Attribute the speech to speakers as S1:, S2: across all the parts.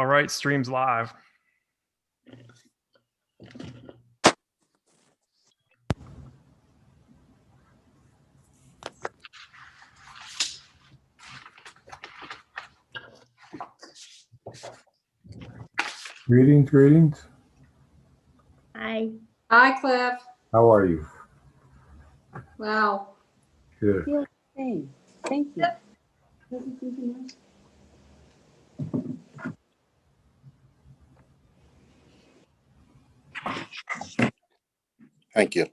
S1: All right, stream's live.
S2: Greetings, greetings.
S3: Hi.
S4: Hi, Cliff.
S2: How are you?
S4: Wow.
S2: Good.
S3: Hey, thank you.
S5: Thank you.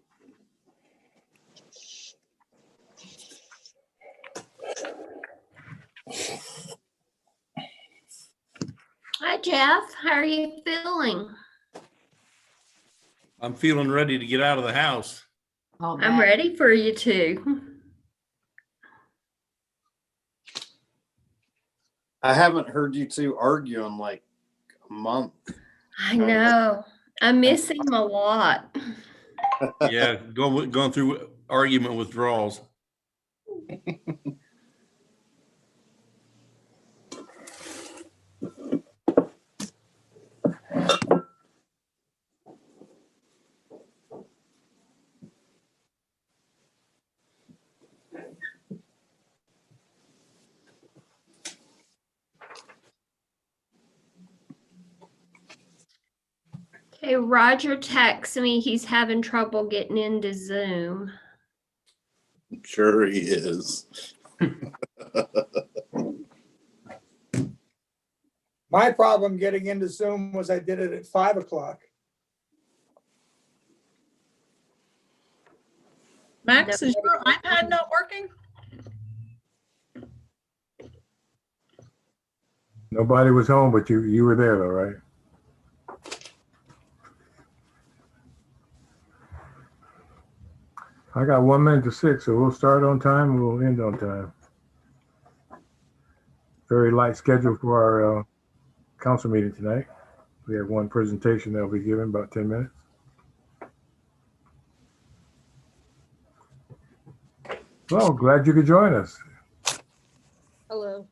S3: Hi, Jeff. How are you feeling?
S6: I'm feeling ready to get out of the house.
S3: I'm ready for you to.
S5: I haven't heard you two argue in like a month.
S3: I know. I miss him a lot.
S6: Yeah, going through argument withdrawals.
S3: Okay, Roger texted me he's having trouble getting into Zoom.
S5: Sure he is.
S7: My problem getting into Zoom was I did it at 5 o'clock.
S4: Max, is your iPad not working?
S2: Nobody was home, but you were there though, right? I got 1 minute to 6, so we'll start on time and we'll end on time. Very light schedule for our council meeting tonight. We have one presentation that'll be given about 10 minutes. Well, glad you could join us.
S4: Hello.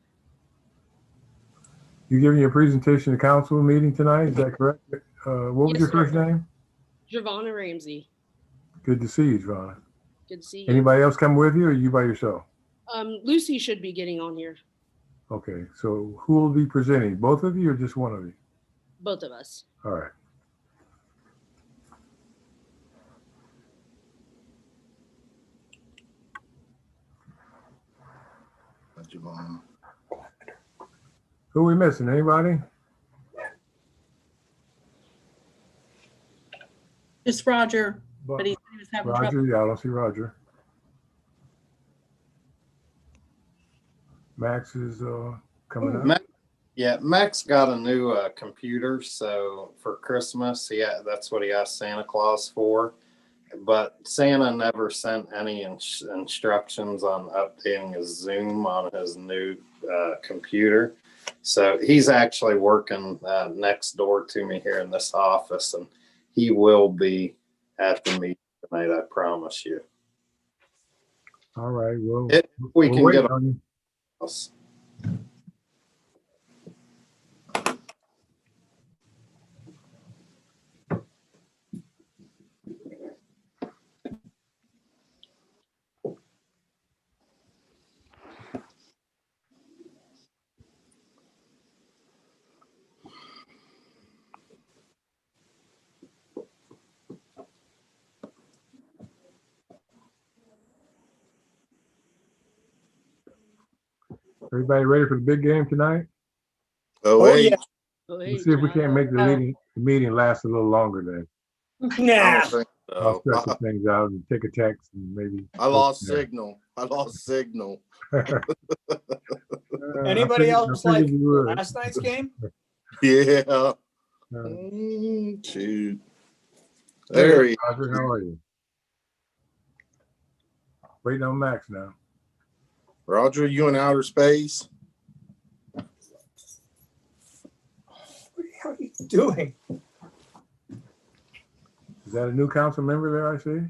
S2: You giving your presentation to council meeting tonight, is that correct? What was
S8: Yes,
S2: your
S8: sir.
S2: first name?
S8: Giovanna Ramsey.
S2: Good to see you, John.
S8: Good to see you.
S2: Anybody else come with you or you by yourself?
S8: Lucy should be getting on here.
S2: Okay, so who will be presenting? Both of you or just one of you?
S8: Both of us.
S2: All right. Who are we missing? Anybody?
S4: Just Roger, but he was having trouble.
S2: Roger, yeah, I don't see Roger. Max is coming up.
S5: Max got a new computer, so for Christmas, that's what he asked Santa Claus for. But Santa never sent any instructions on updating his Zoom on his new computer. So he's actually working next door to me here in this office, and he will be at the meeting tonight, I promise you.
S2: All right, well,
S5: If we
S2: we'll
S5: can
S2: wait
S5: get
S2: on you.
S5: us.
S2: Everybody ready for the big game tonight?
S5: Oh,
S7: Oh,
S5: wait.
S7: yeah.
S2: Let's see if we can't make the meeting last a little longer then.
S5: I
S7: Nah.
S5: don't think
S2: I'll
S5: so.
S2: stretch some things out and take a text and maybe.
S5: I lost signal.
S7: Anybody else like
S2: you would.
S7: last night's game?
S5: Yeah. Shoot. There he
S2: Roger, how are you? Waiting on Max now.
S5: Roger, you in outer space?
S7: What the hell are you doing?
S2: Is that a new council member there I see?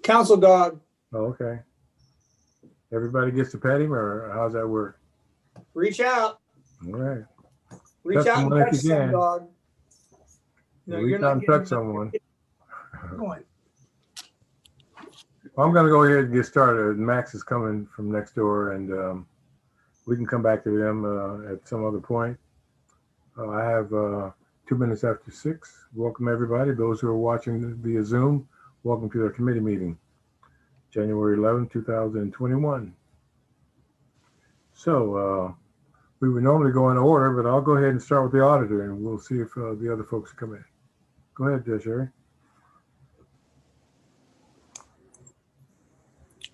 S7: Council dog,
S2: Oh, okay. Everybody gets to pet him or how's that work?
S7: reach out.
S2: All right.
S7: Reach
S2: Touch
S7: out and
S2: someone if
S7: touch
S2: you
S7: some
S2: can.
S7: dog. No,
S2: Reach
S7: you're
S2: out
S7: not
S2: and
S7: getting
S2: touch someone.
S7: going.
S2: Well, I'm gonna go ahead and get started. Max is coming from next door, and we can come back to them at some other point. I have 2 minutes after 6. Welcome everybody. Those who are watching via Zoom, welcome to our committee meeting, January 11, 2021. So we would normally go in order, but I'll go ahead and start with the auditor, and we'll see if the other folks come in. Go ahead, Sherry.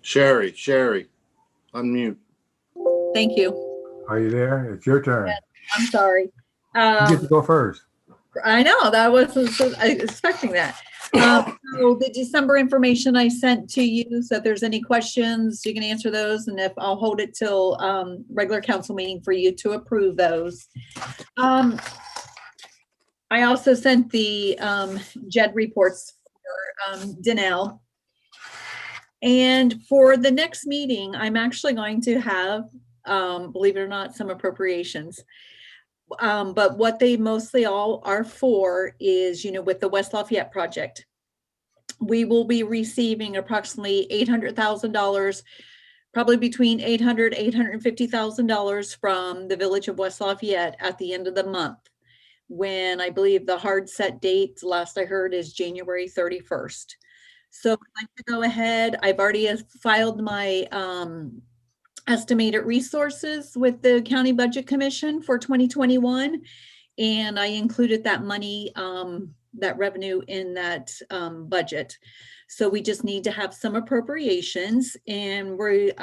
S1: Sherry, unmute.
S9: Thank you.
S2: Are you there? It's your turn.
S9: I'm sorry.
S2: You get to go first.
S9: I know that wasn't expecting that. So the December information I sent to you, so if there's any questions, you can answer those. And if I'll hold it till regular council meeting for you to approve those. I also sent the JED reports for Danelle. And for the next meeting, I'm actually going to have, believe it or not, some appropriations. But what they mostly all are for is, with the West Lafayette project, we will be receiving approximately $800,000, probably between $800,000, $850,000 from the village of West Lafayette at the end of the month, when I believe the hard set date, last I heard, is January 31st. So I'd like to go ahead. I've already filed my estimated resources with the County Budget Commission for 2021. And I included that money, that revenue in that budget. So we just need to have some appropriations, and we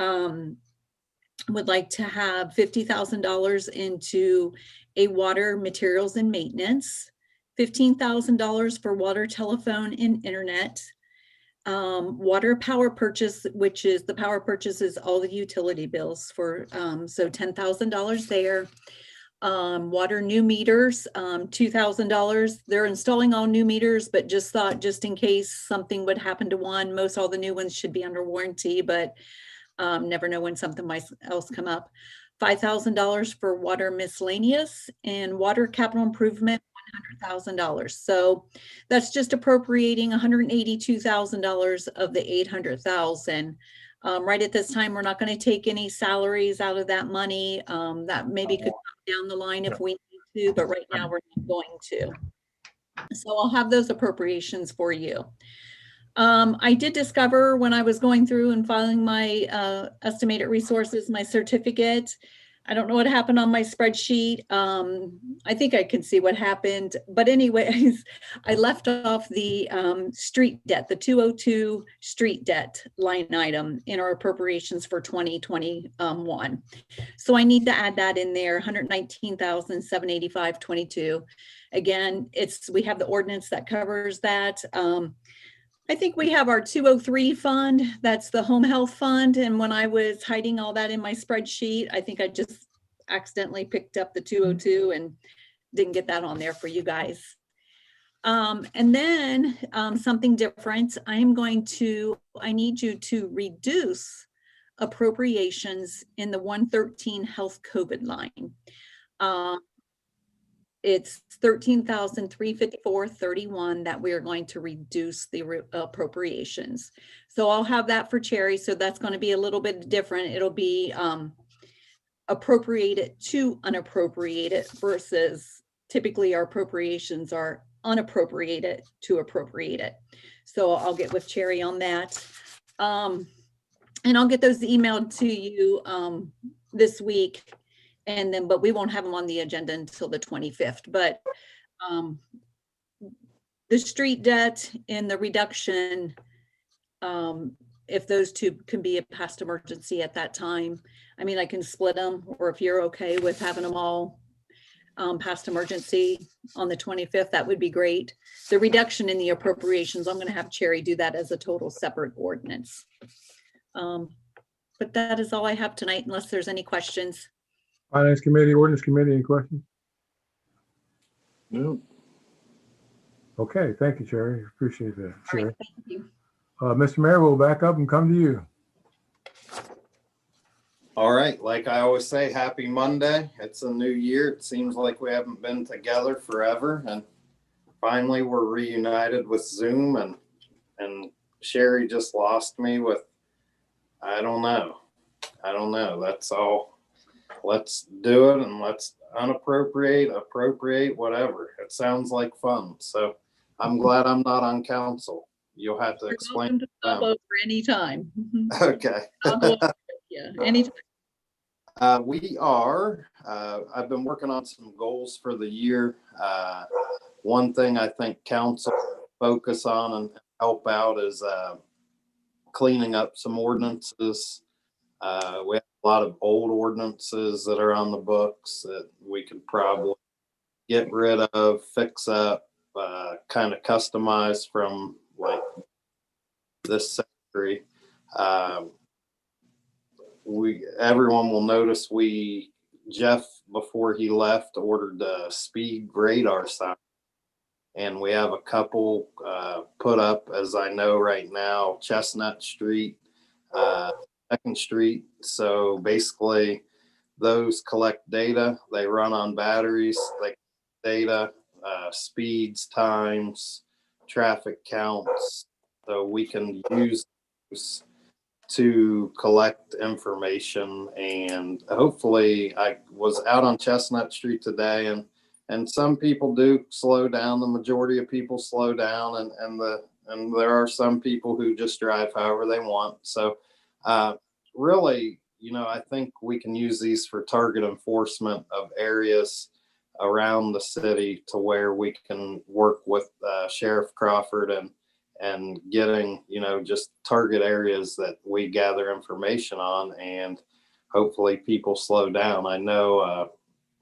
S9: would like to have $50,000 into a water materials and maintenance, $15,000 for water, telephone, and internet. Water power purchase, which is the power purchase is all the utility bills for, so $10,000 there. Water new meters, $2,000. They're installing all new meters, but just thought, just in case something would happen to one, most all the new ones should be under warranty, but never know when something might else come up. $5,000 for water miscellaneous, and water capital improvement, $100,000. So that's just appropriating $182,000 of the $800,000. Right at this time, we're not going to take any salaries out of that money. That maybe could come down the line if we need to, but right now we're not going to. So I'll have those appropriations for you. I did discover when I was going through and filing my estimated resources, my certificate, I don't know what happened on my spreadsheet. I think I can see what happened, but anyways, I left off the street debt, the 202 street debt line item in our appropriations for 2021. So I need to add that in there, $119,785.22. Again, we have the ordinance that covers that. I think we have our 203 fund, that's the home health fund. And when I was hiding all that in my spreadsheet, I think I just accidentally picked up the 202 and didn't get that on there for you guys. And then something different, I need you to reduce appropriations in the 113 health COVID line. It's $13,354.31 that we are going to reduce the appropriations. So I'll have that for Cherry. So that's going to be a little bit different. It'll be appropriated to unappropriated versus typically our appropriations are unappropriated to appropriated. So I'll get with Cherry on that. And I'll get those emailed to you this week. And then, but we won't have them on the agenda until the 25th. But the street debt and the reduction, if those two can be a past emergency at that time, I mean, I can split them, or if you're okay with having them all past emergency on the 25th, that would be great. The reduction in the appropriations, I'm going to have Cherry do that as a total separate ordinance. But that is all I have tonight, unless there's any questions.
S2: Finance Committee, Ordinance Committee, any questions?
S1: No.
S2: Okay, thank you, Cherry. Appreciate that.
S9: All right, thank you.
S2: Mr. Mayor, we'll back up and come to you.
S5: All right. Like I always say, happy Monday. It's a new year. It seems like we haven't been together forever. And finally we're reunited with Zoom, and Sherry just lost me with, I don't know. That's all. Let's do it, and let's appropriate, whatever. It sounds like fun. So I'm glad I'm not on council. You'll have to
S9: You're
S5: explain
S9: welcome
S5: to
S9: to stop
S5: them.
S9: over anytime.
S5: Okay.
S9: I'll go over with you anytime.
S5: I've been working on some goals for the year. One thing I think council focus on and help out is cleaning up some ordinances. We have a lot of old ordinances that are on the books that we could probably get rid of, fix up, kind of customize from like this century. Everyone will notice Jeff, before he left, ordered a speed radar sign, and we have a couple put up, as I know right now, Chestnut Street, 2nd Street. So basically those collect data. They run on batteries. They data, speeds, times, traffic counts. So we can use those to collect information. And hopefully, I was out on Chestnut Street today, and some people do slow down. The majority of people slow down, and there are some people who just drive however they want. So really, I think we can use these for target enforcement of areas around the city, to where we can work with Sheriff Crawford and getting, just target areas that we gather information on, and hopefully people slow down. I know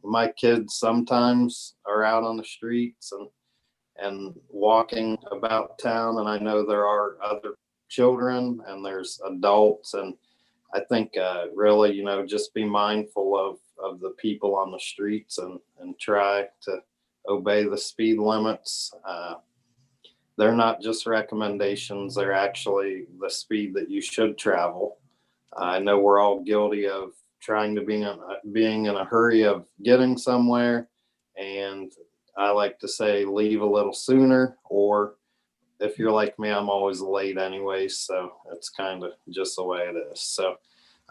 S5: my kids sometimes are out on the streets and walking about town, and I know there are other children and there's adults, and I think really, just be mindful of the people on the streets and try to obey the speed limits. They're not just recommendations, they're actually the speed that you should travel. I know we're all guilty of trying to being in a hurry of getting somewhere, and I like to say leave a little sooner, or if you're like me, I'm always late anyway, so it's kind of just the way it is. So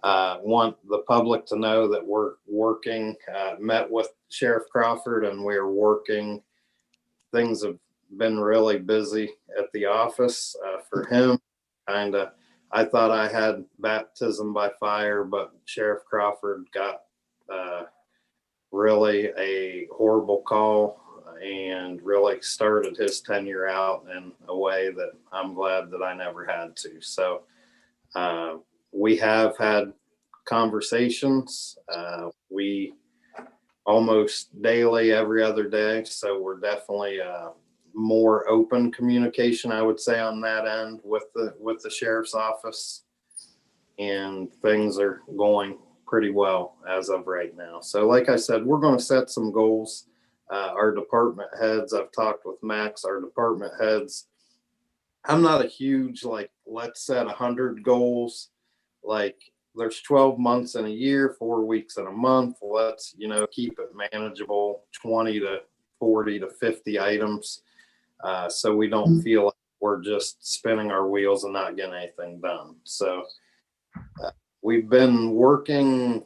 S5: want the public to know that we're working, met with Sheriff Crawford, and we're working. Things have been really busy at the office for him. I thought I had baptism by fire, but Sheriff Crawford got really a horrible call and really started his tenure out in a way that I'm glad that I never had to. So we have had conversations. We almost daily, every other day. So we're definitely more open communication, I would say, on that end with the sheriff's office, and things are going pretty well as of right now. So like I said, we're going to set some goals. Our department heads, I've talked with Max, our department heads. I'm not a huge, let's set 100 goals. There's 12 months in a year, 4 weeks in a month. Let's, keep it manageable, 20 to 40 to 50 items. So we don't feel like we're just spinning our wheels and not getting anything done. So we've been working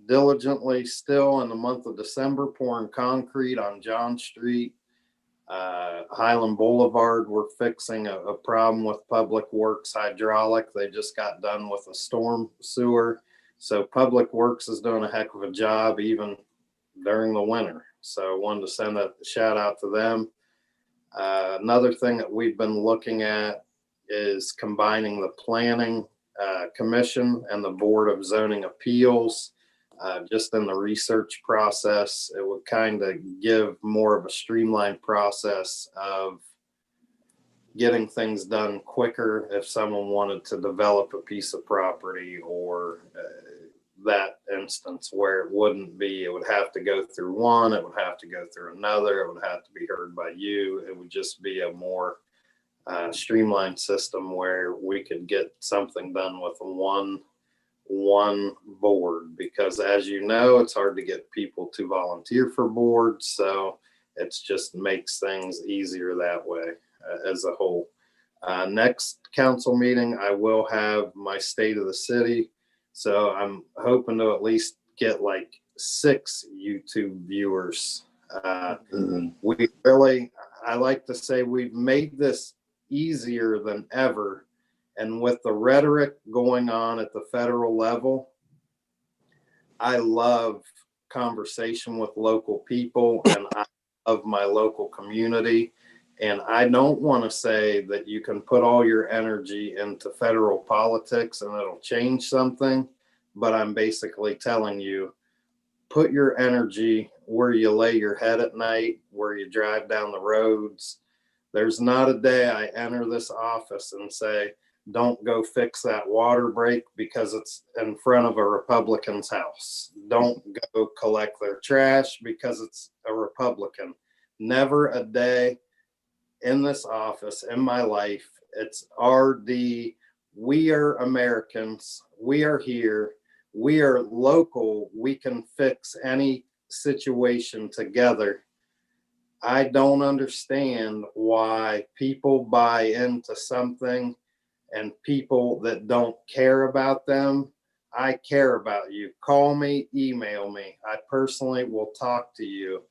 S5: diligently still in the month of December, pouring concrete on John Street. Highland Boulevard, we're fixing a problem with Public Works hydraulic. They just got done with a storm sewer. So Public Works is doing a heck of a job even during the winter. So I wanted to send a shout out to them. Another thing that we've been looking at is combining the Planning Commission and the Board of Zoning Appeals. Just in the research process, it would kind of give more of a streamlined process of getting things done quicker if someone wanted to develop a piece of property, or that instance where it would have to go through one, it would have to go through another, it would have to be heard by you. It would just be a more streamlined system where we could get something done with one one board, because as you know, it's hard to get people to volunteer for boards. So it's just makes things easier that way as a whole. Next council meeting, I will have my state of the city. So I'm hoping to at least get like 6 YouTube viewers. We really, I like to say we've made this easier than ever. And with the rhetoric going on at the federal level, I love conversation with local people, and I love my local community. And I don't want to say that you can put all your energy into federal politics and it'll change something, but I'm basically telling you, put your energy where you lay your head at night, where you drive down the roads. There's not a day I enter this office and say, don't go fix that water break because it's in front of a Republican's house. Don't go collect their trash because it's a Republican. Never a day in this office in my life. It's RD. We are Americans. We are here. We are local. We can fix any situation together. I don't understand why people buy into something and people that don't care about them. I care about you. Call me, email me. I personally will talk to you.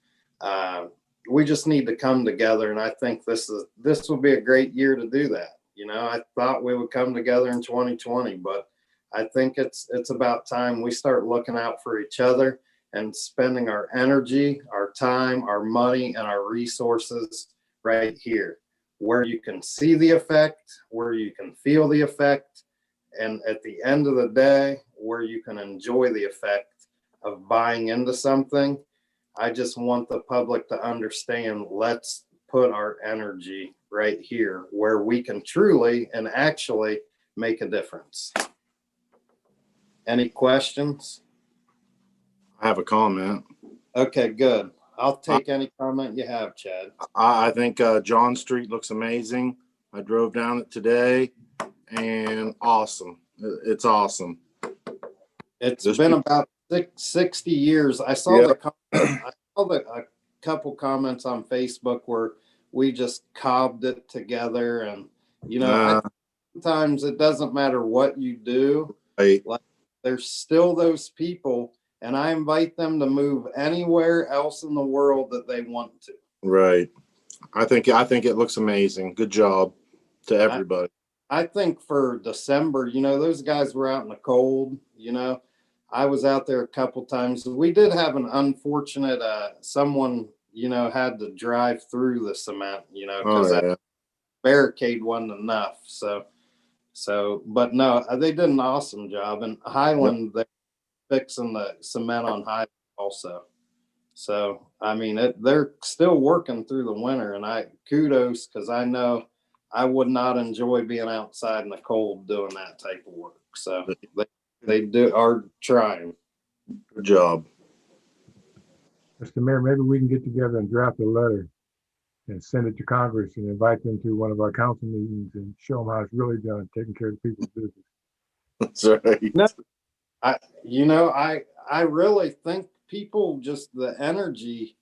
S5: We just need to come together, and I think this will be a great year to do that. You know, I thought we would come together in 2020, but I think it's about time we start looking out for each other and spending our energy, our time, our money, and our resources right here, where you can see the effect, where you can feel the effect, and at the end of the day, where you can enjoy the effect of buying into something. I just want the public to understand, let's put our energy right here where we can truly and actually make a difference. Any questions?
S1: I have a comment.
S5: Okay, good. I'll take any comment you have, Chad.
S1: I think John Street looks amazing. I drove down it today, and awesome. It's awesome.
S5: It's been about 60 years. I saw a couple comments on Facebook where we just cobbed it together, and sometimes it doesn't matter what you do.
S1: Right.
S5: Like, there's still those people, and I invite them to move anywhere else in the world that they want to.
S1: Right. I think it looks amazing. Good job to everybody.
S5: I think for December, those guys were out in the cold. I was out there a couple times. We did have an unfortunate someone had to drive through the cement, because that barricade wasn't enough. So, but no, they did an awesome job. And Highland, they're fixing the cement on Highland also. So, I mean, they're still working through the winter, and kudos, because I know I would not enjoy being outside in the cold doing that type of work. So they are trying.
S1: Good job.
S2: Mr. Mayor, maybe we can get together and draft a letter and send it to Congress and invite them to one of our council meetings and show them how it's really done, taking care of people's business.
S1: That's right.
S5: No, I really think people, just the energy,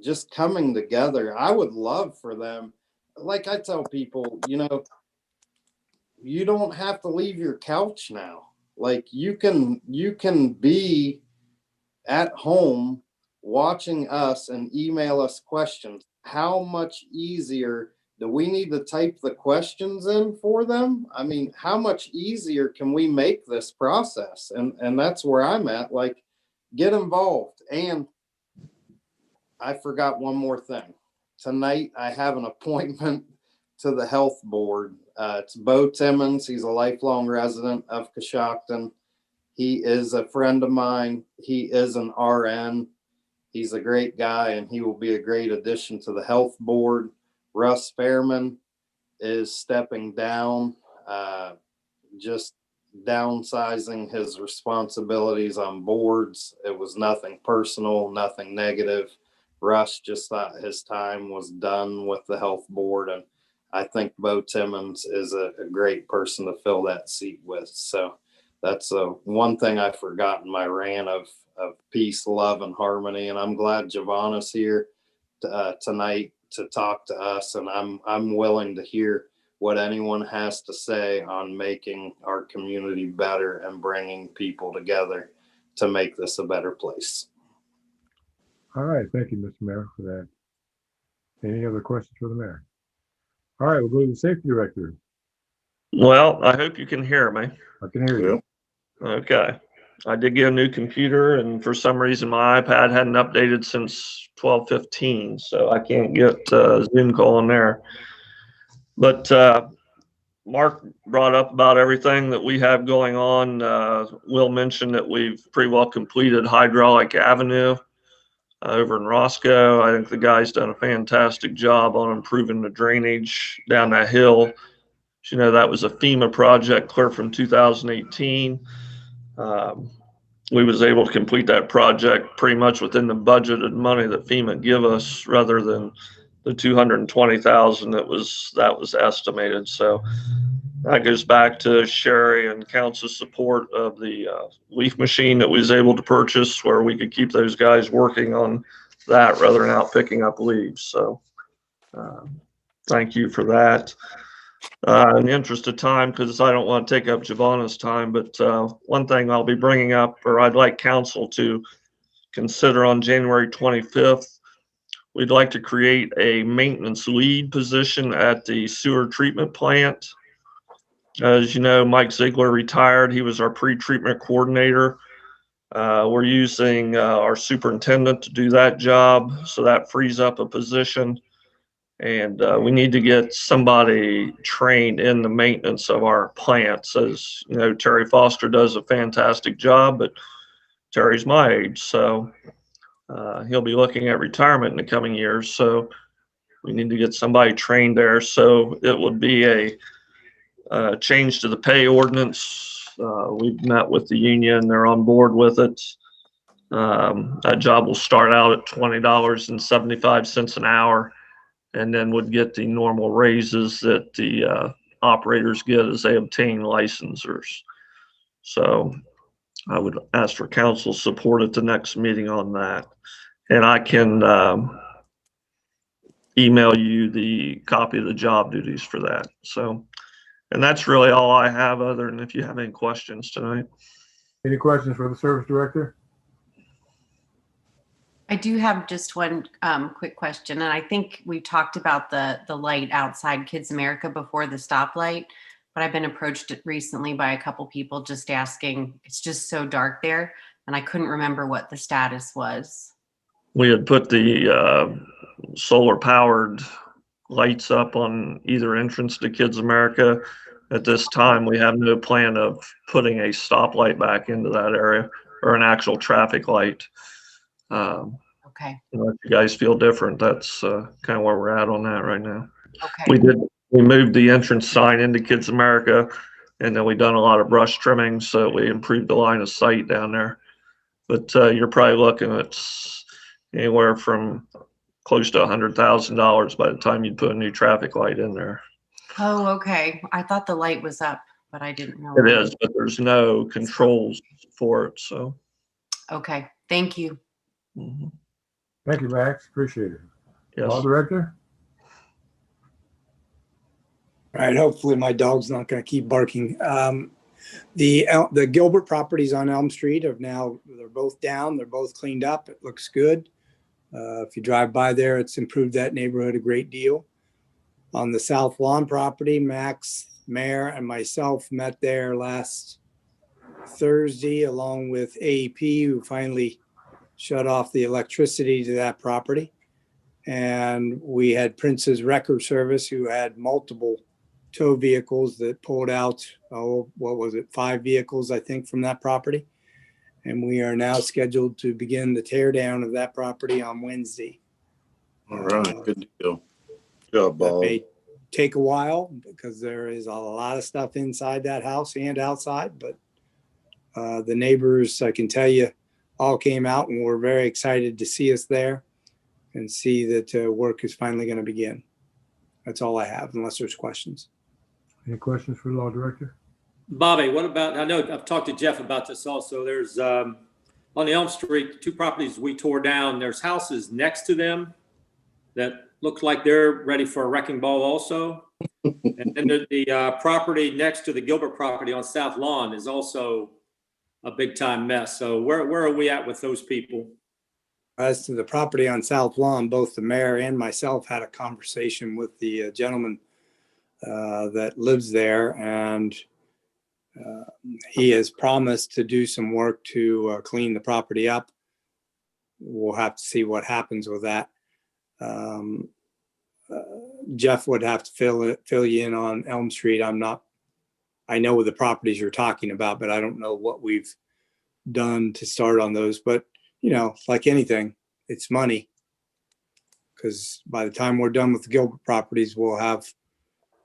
S5: just coming together. I would love for them. Like I tell people, you don't have to leave your couch now. Like you can be at home watching us and email us questions. How much easier do we need to type the questions in for them? I mean, how much easier can we make this process? And that's where I'm at. Like, get involved. And I forgot one more thing. Tonight, I have an appointment to the health board. It's Bo Timmons. He's a lifelong resident of Coshocton. He is a friend of mine. He is an RN. He's a great guy, and he will be a great addition to the health board. Russ Fairman is stepping down, just downsizing his responsibilities on boards. It was nothing personal, nothing negative. Russ just thought his time was done with the health board, and I think Bo Timmons is a great person to fill that seat with. So that's one thing I forgot in my rant of peace, love, and harmony. And I'm glad Giovanna's here tonight to talk to us. And I'm willing to hear what anyone has to say on making our community better and bringing people together to make this a better place.
S2: All right, thank you, Mr. Mayor, for that. Any other questions for the mayor? All right, we'll go to the safety director.
S10: Well, I hope you can hear me.
S2: I can hear you.
S10: Okay. I did get a new computer, and for some reason my iPad hadn't updated since 12:15, so I can't get Zoom call in there. But Mark brought up about everything that we have going on. Will mentioned that we've pretty well completed Hydraulic Avenue over in Roscoe. I think the guy's done a fantastic job on improving the drainage down that hill. You know, that was a FEMA project clear from 2018. We was able to complete that project pretty much within the budgeted money that FEMA give us, rather than the 220,000 that was estimated. So that goes back to Sherry and council's support of the leaf machine that we was able to purchase, where we could keep those guys working on that rather than out picking up leaves. So thank you for that. In the interest of time, because I don't want to take up Giovanna's time, but one thing I'll be bringing up, or I'd like council to consider on January 25th, we'd like to create a maintenance lead position at the sewer treatment plant. As you know, Mike Ziegler retired. He was our pre-treatment coordinator. We're using our superintendent to do that job, so that frees up a position. And we need to get somebody trained in the maintenance of our plants. As you know, Terry Foster does a fantastic job, but Terry's my age, so he'll be looking at retirement in the coming years. So we need to get somebody trained there. So it would be a change to the pay ordinance. We've met with the union; they're on board with it. That job will start out at $20.75 an hour, and then would get the normal raises that the operators get as they obtain licensors. So I would ask for council support at the next meeting on that. And I can email you the copy of the job duties for that. So, and that's really all I have, other than if you have any questions tonight.
S2: Any questions for the service director?
S11: I do have just one quick question, and I think we talked about the light outside Kids America before, the stoplight, but I've been approached recently by a couple people just asking, it's just so dark there, and I couldn't remember what the status was.
S10: We had put the solar powered lights up on either entrance to Kids America. At this time, we have no plan of putting a stoplight back into that area, or an actual traffic light.
S11: Okay.
S10: If you guys feel different, that's kind of where we're at on that right now.
S11: Okay.
S10: We moved the entrance sign into Kids America, and then we done a lot of brush trimming, so we improved the line of sight down there. But you're probably looking at anywhere from close to $100,000 by the time you put a new traffic light in there.
S11: Oh, okay. I thought the light was up, but I didn't know.
S10: It is, but there's no controls for it. So.
S11: Okay. Thank you.
S10: Mm-hmm.
S2: Thank you, Max. Appreciate it.
S10: Yes.
S2: Law director?
S7: All right, hopefully my dog's not going to keep barking. The Gilbert Properties on Elm Street they're both down. They're both cleaned up. It looks good. If you drive by there, it's improved that neighborhood a great deal. On the South Lawn property, Max, Mayor, and myself met there last Thursday, along with AEP, who finally shut off the electricity to that property. And we had Prince's Record Service, who had multiple tow vehicles that pulled out, 5 vehicles, I think, from that property. And we are now scheduled to begin the tear down of that property on Wednesday.
S1: All right, good deal. Good job,
S7: That
S1: Bob.
S7: may take a while because there is a lot of stuff inside that house and outside, but the neighbors, I can tell you, all came out and were very excited to see us there and see that work is finally going to begin. That's all I have, unless there's questions.
S2: Any questions for the law director?
S12: Bobby, what about, I know I've talked to Jeff about this also. There's, on the Elm Street, 2 properties we tore down. There's houses next to them that look like they're ready for a wrecking ball also. And then the property next to the Gilbert property on South Lawn is also a big time mess. So where are we at with those people?
S7: As to the property on South Lawn, both the mayor and myself had a conversation with the gentleman that lives there, and he has promised to do some work to clean the property up. We'll have to see what happens with that. Jeff would have to fill you in on Elm Street. I know the properties you're talking about, but I don't know what we've done to start on those. But, you know, like anything, it's money. Because by the time we're done with the Gilbert properties, we'll have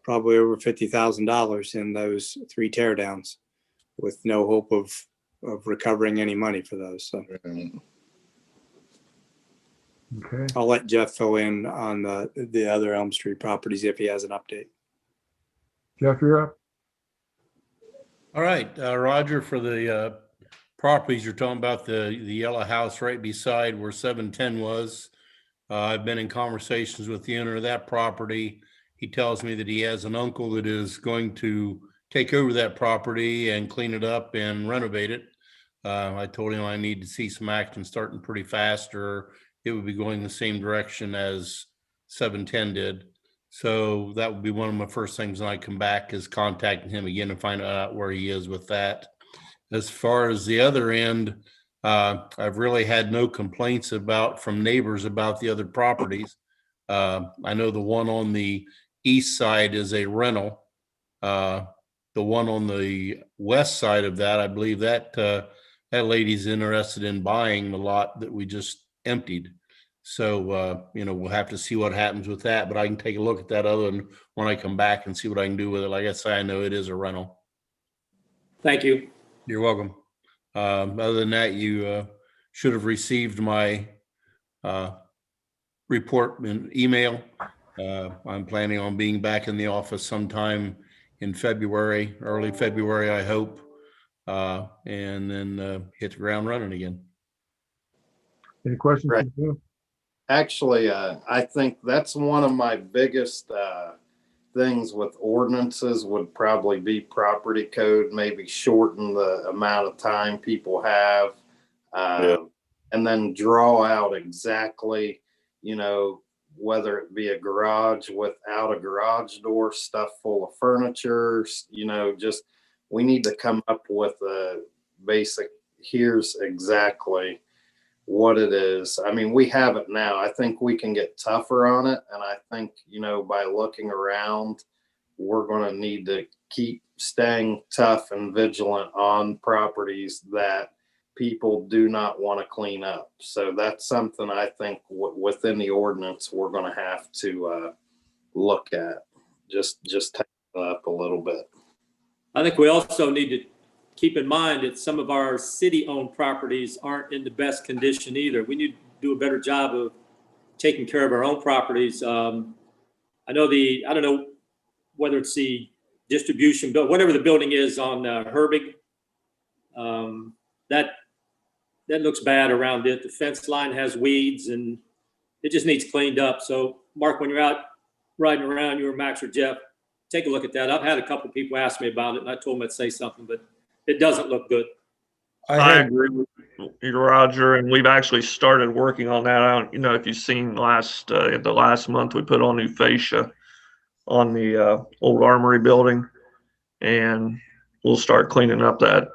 S7: probably over $50,000 in those 3 teardowns with no hope of recovering any money for those. So
S2: Okay.
S7: I'll let Jeff fill in on the other Elm Street properties if he has an update.
S2: Jeff, you're up.
S6: All right, Roger, for the properties you're talking about, the yellow house right beside where 710 was. I've been in conversations with the owner of that property. He tells me that he has an uncle that is going to take over that property and clean it up and renovate it. I told him I need to see some action starting pretty fast, or it would be going the same direction as 710 did. So that would be one of my first things when I come back, is contacting him again and find out where he is with that. As far as the other end, I've really had no complaints from neighbors about the other properties. I know the one on the east side is a rental. The one on the west side of that, I believe that lady's interested in buying the lot that we just emptied. So, we'll have to see what happens with that, but I can take a look at that other one when I come back and see what I can do with it. Like I say, I know it is a rental.
S12: Thank you.
S6: You're welcome. Other than that, you should have received my report in email. I'm planning on being back in the office sometime in February, early February, I hope, and then hit the ground running again.
S2: Any questions?
S5: Right. Actually, I think that's one of my biggest things with ordinances would probably be property code, maybe shorten the amount of time people have, and then draw out exactly, whether it be a garage without a garage door, stuff full of furniture, just we need to come up with a basic, here's exactly what it is. I mean, we have it now. I think we can get tougher on it. And I think, by looking around, we're going to need to keep staying tough and vigilant on properties that people do not want to clean up. So that's something I think within the ordinance, we're going to have to look at, just take it up a little bit.
S12: I think we also need to keep in mind that some of our city-owned properties aren't in the best condition either. We need to do a better job of taking care of our own properties. I don't know whether it's the distribution, but whatever the building is on Herbig, that looks bad around it. The fence line has weeds and it just needs cleaned up. So Mark, when you're out riding around, you or Max or Jeff, take a look at that. I've had a couple of people ask me about it and I told them I'd say something, but it doesn't look good.
S10: I agree with you, Roger, and we've actually started working on that. I don't, if you've seen the last month, we put on new fascia on the old Armory building, and we'll start cleaning up that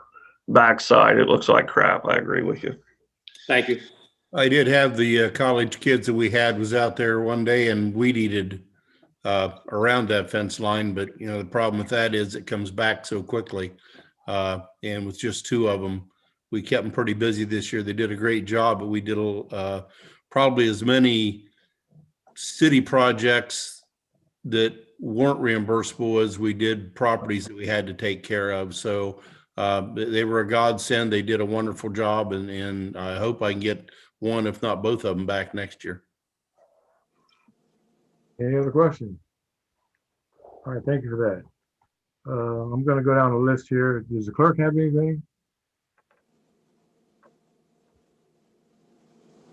S10: backside. It looks like crap. I agree with you.
S12: Thank you.
S6: I did have the college kids that we had was out there one day and weed eated around that fence line, but the problem with that is it comes back so quickly. And with just 2 of them, we kept them pretty busy this year. They did a great job, but we did probably as many city projects that weren't reimbursable as we did properties that we had to take care of. So they were a godsend. They did a wonderful job, and I hope I can get one, if not both of them, back next year.
S2: Any other questions? All right, thank you for that. I'm gonna go down the list here. Does the clerk have anything?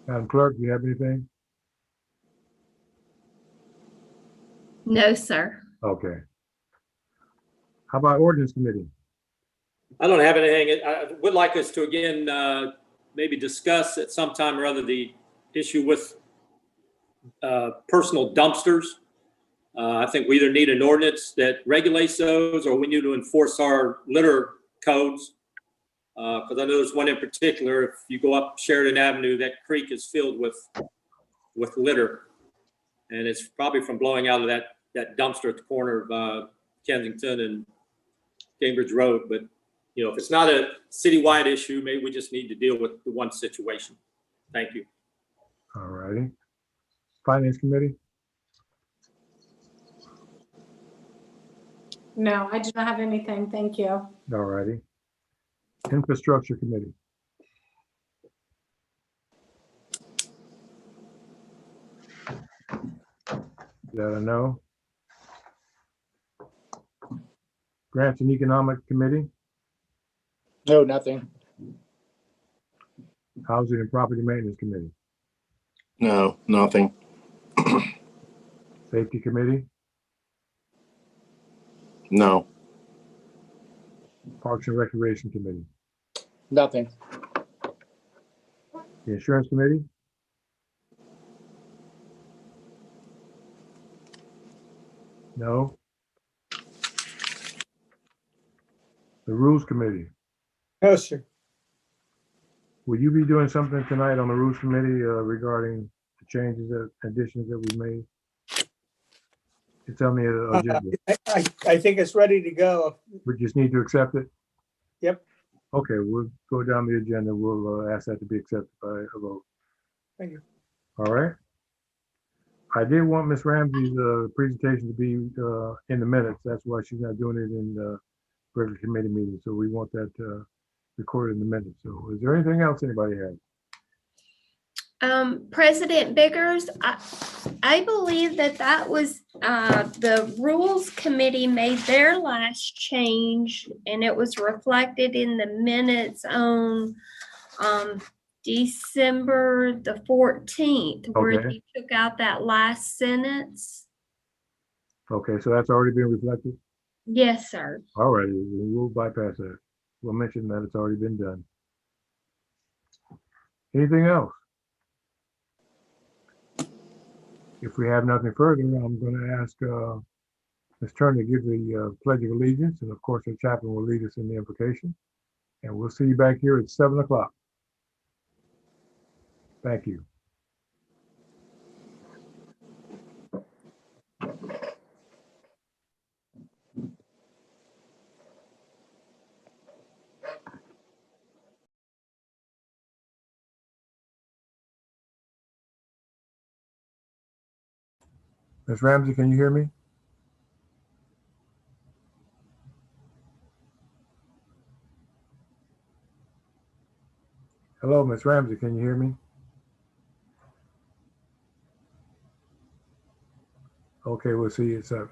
S2: Madam Clerk, do you have anything?
S3: No, sir.
S2: Okay. How about ordinance committee?
S12: I don't have anything. I would like us to again, maybe discuss at some time or other the issue with personal dumpsters. I think we either need an ordinance that regulates those or we need to enforce our litter codes. Because I know there's one in particular, if you go up Sheridan Avenue, that creek is filled with litter. And it's probably from blowing out of that dumpster at the corner of Kensington and Cambridge Road. But, you know, if it's not a citywide issue, maybe we just need to deal with the one situation. Thank you.
S2: All righty. Finance committee?
S13: No, I do not have anything. Thank you.
S2: All righty. Infrastructure committee? Is that a no? Grants and economic committee?
S14: No, nothing.
S2: Housing and property maintenance committee?
S1: No, nothing.
S2: Safety committee?
S1: No.
S2: Parks and recreation committee?
S14: Nothing.
S2: The insurance committee? No. The rules committee?
S7: No, sir.
S2: Will you be doing something tonight on the rules committee regarding the changes, additions that we made? It's on the agenda.
S7: I think it's ready to go.
S2: We just need to accept it?
S7: Yep.
S2: Okay, we'll go down the agenda. We'll ask that to be accepted by a vote.
S7: Thank you.
S2: All right. I did want Ms. Ramsey's presentation to be in the minutes. That's why she's not doing it in the regular committee meeting. So we want that recorded in the minutes. So is there anything else anybody has?
S3: President Biggers, I believe that was the Rules Committee made their last change, and it was reflected in the minutes on December the 14th, where
S2: Okay.
S3: they took out that last sentence.
S2: Okay, so that's already been reflected?
S3: Yes, sir.
S2: All right, we'll bypass that. We'll mention that it's already been done. Anything else? If we have nothing further, I'm going to ask Ms. Turner to give the Pledge of Allegiance, and of course, the chaplain will lead us in the invocation. And we'll see you back here at 7 o'clock. Thank you. Ms. Ramsey, can you hear me? Hello, Ms. Ramsey, can you hear me? Okay, we'll see you at 7.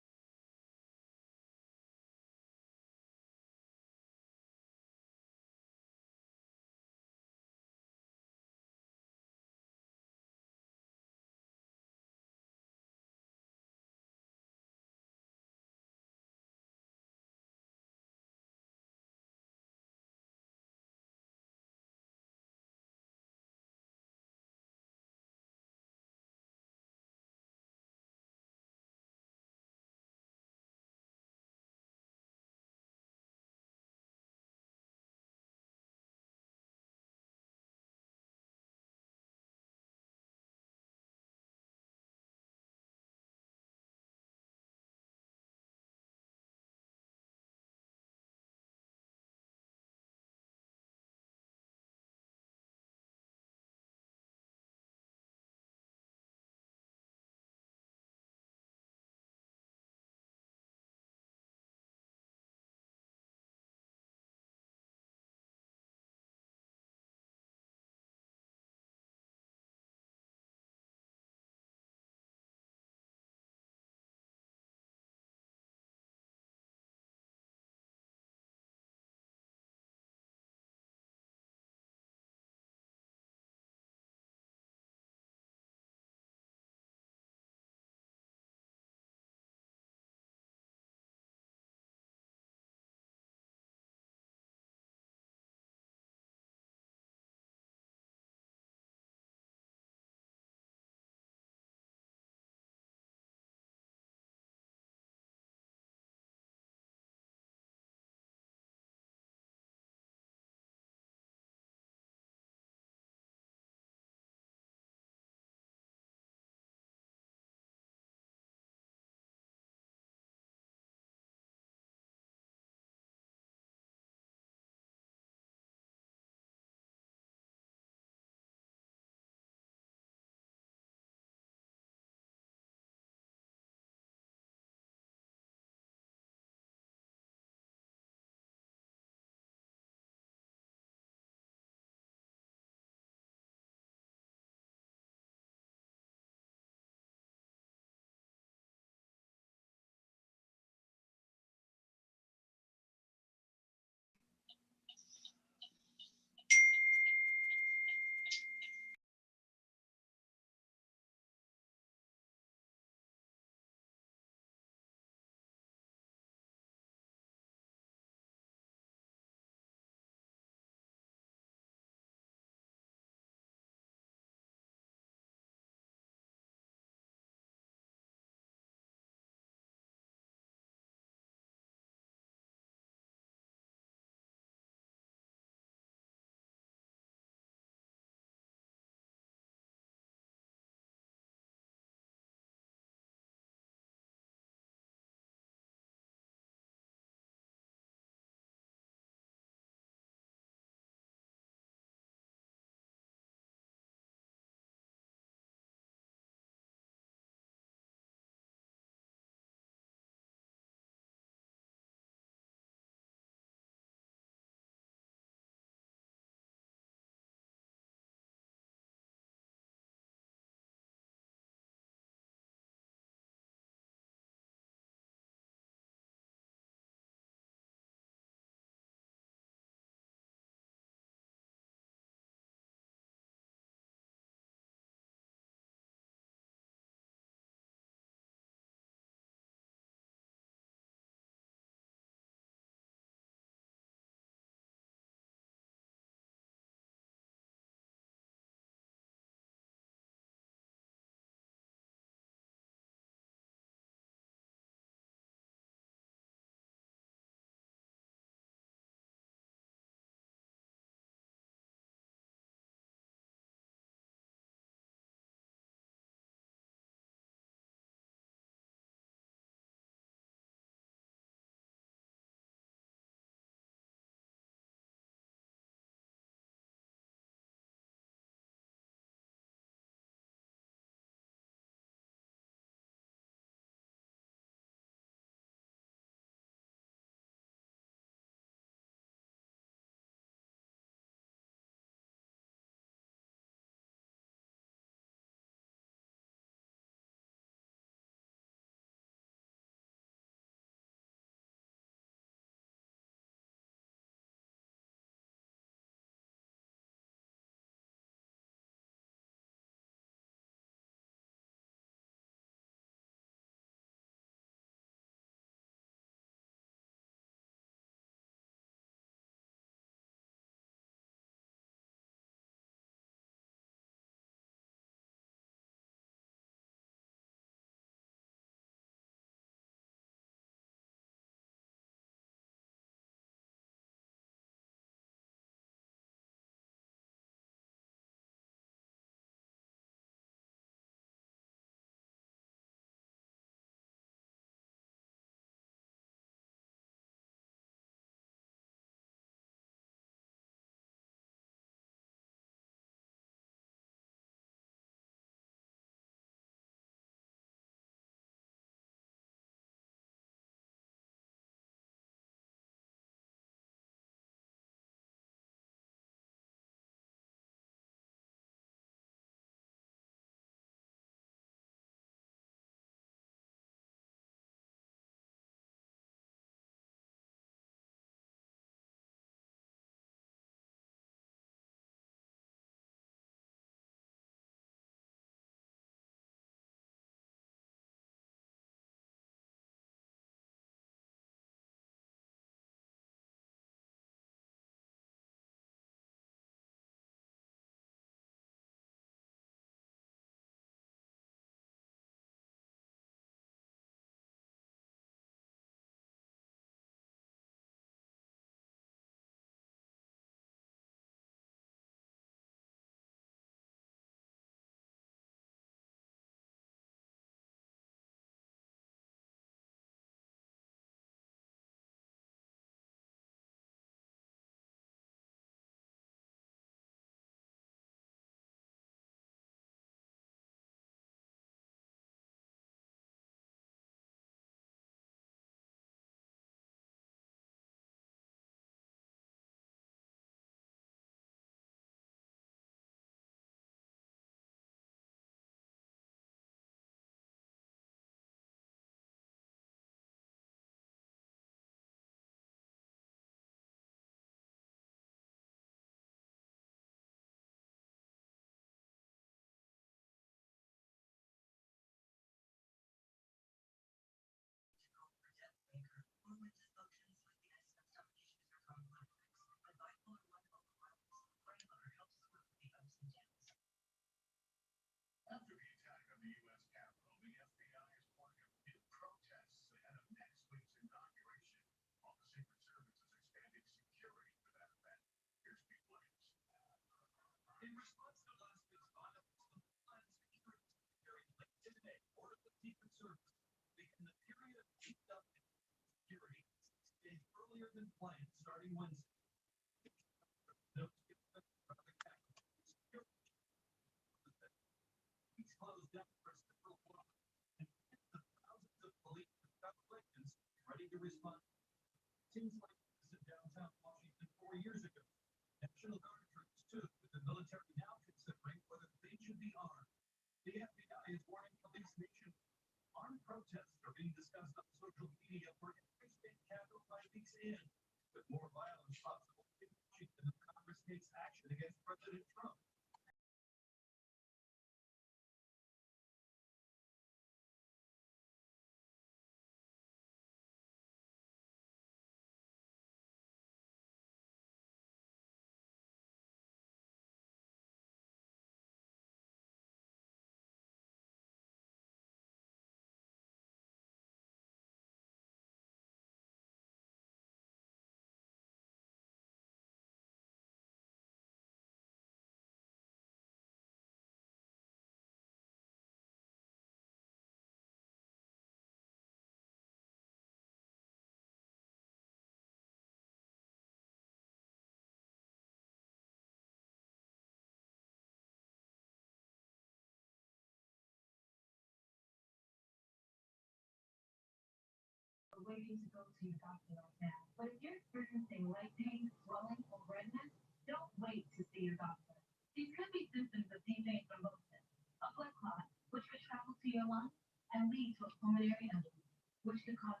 S15: Waiting to go to your doctor right now. But if you're experiencing leg pain, swelling, or redness, don't wait to see your doctor. These could be symptoms of deep vein thrombosis, a blood clot, which could travel to your lungs and lead to a pulmonary embolism, which could cause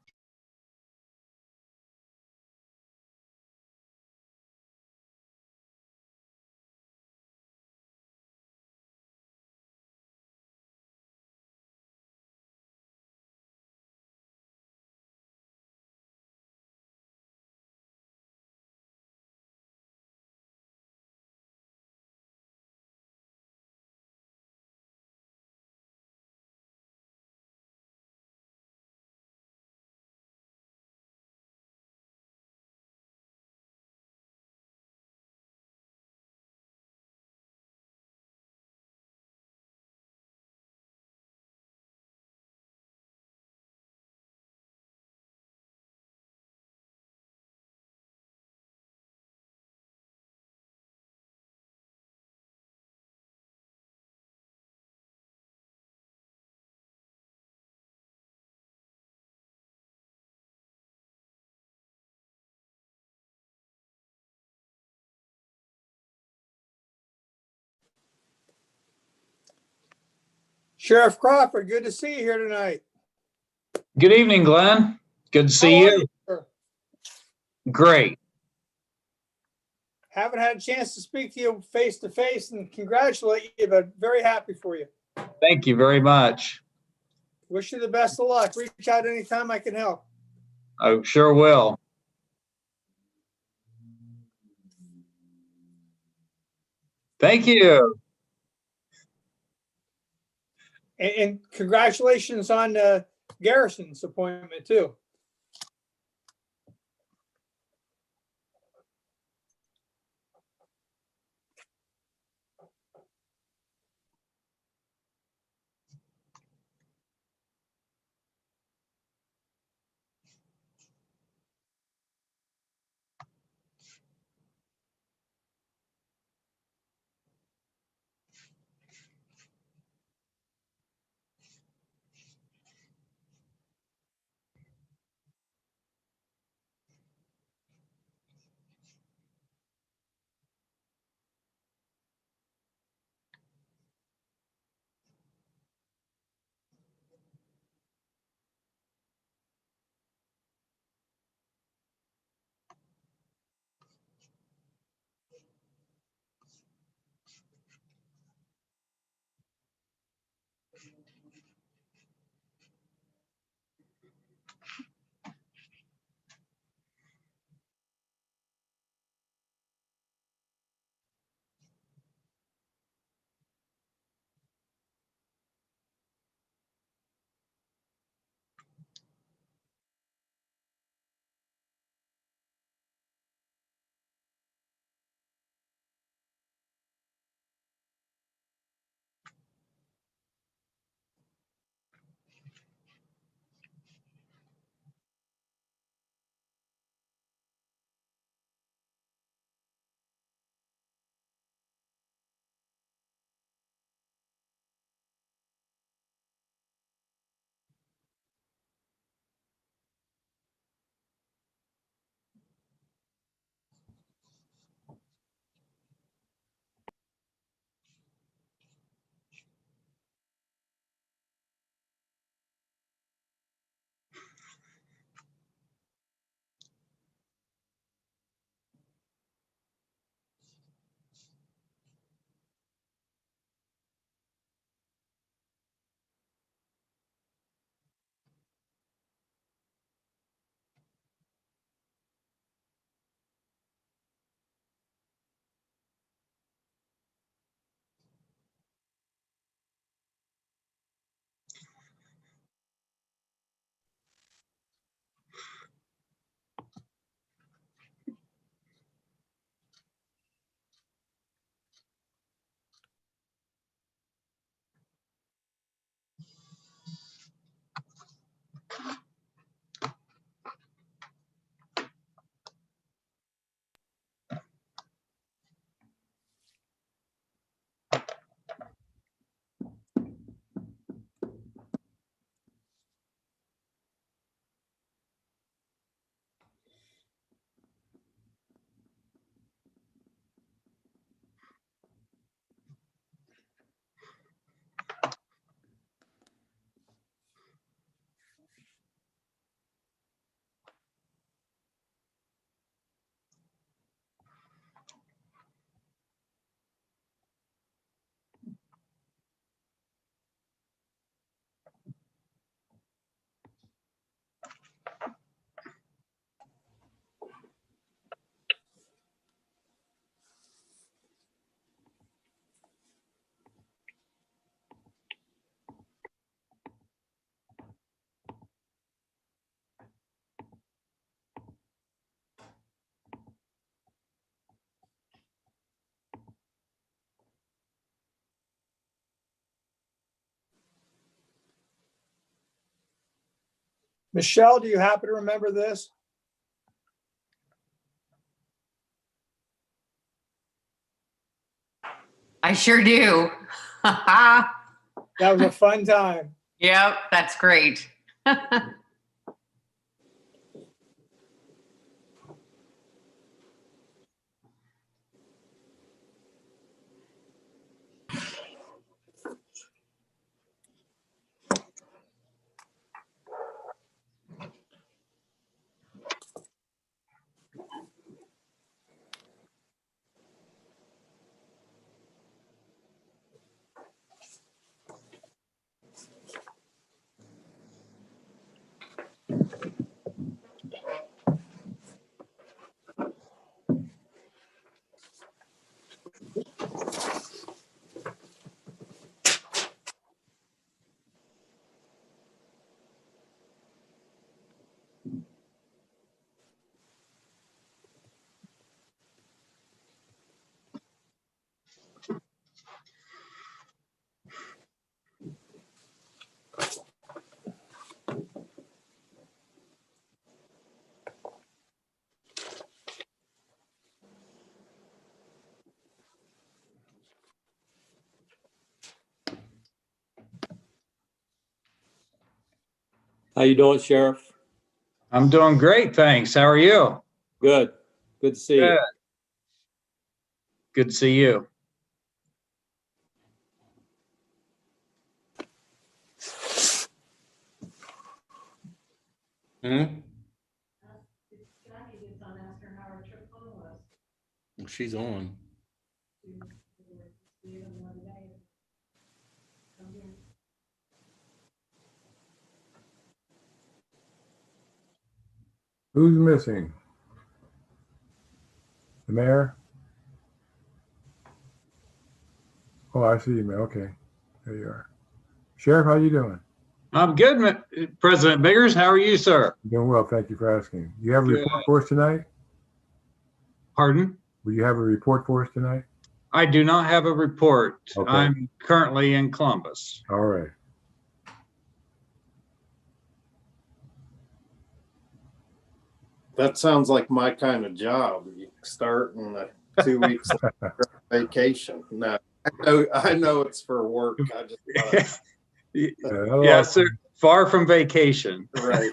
S7: Sheriff Crawford, good to see you here tonight.
S16: Good evening, Glenn. Good to see
S7: How are
S16: you.
S7: sir?
S16: Great.
S7: Haven't had a chance to speak to you face to face and congratulate you, but very happy for you.
S16: Thank you very much.
S7: Wish you the best of luck. Reach out anytime I can help.
S16: I sure will. Thank you.
S7: And congratulations on Garrison's appointment too. Michelle, do you happen to remember this?
S11: I sure do.
S7: That was a fun time.
S11: Yep, that's great.
S12: How you doing, Sheriff?
S16: I'm doing great, thanks. How are you?
S12: Good. Good to see you.
S16: Good. Good to see you.
S6: She's on.
S2: Who's missing? The mayor? Oh, I see you, Mayor. Okay, there you are. Sheriff, how you doing?
S16: I'm good, President Biggers. How are you, sir?
S2: Doing well, thank you for asking. You have a
S16: Good.
S2: report for us tonight?
S16: Pardon?
S2: Will you have a report for us tonight?
S16: I do not have a report.
S2: Okay.
S16: I'm currently in Columbus.
S2: All right.
S5: That sounds like my kind of job. You start in 2 weeks vacation. No, I know it's for work. I just
S16: Yeah, sir. Far from vacation.
S5: right.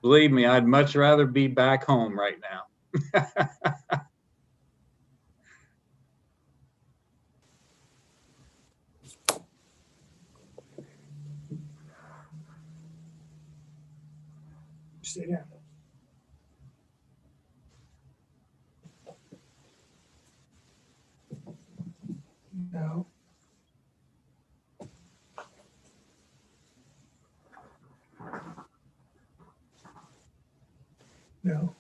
S16: Believe me, I'd much rather be back home right now.
S7: Sit down. No. No.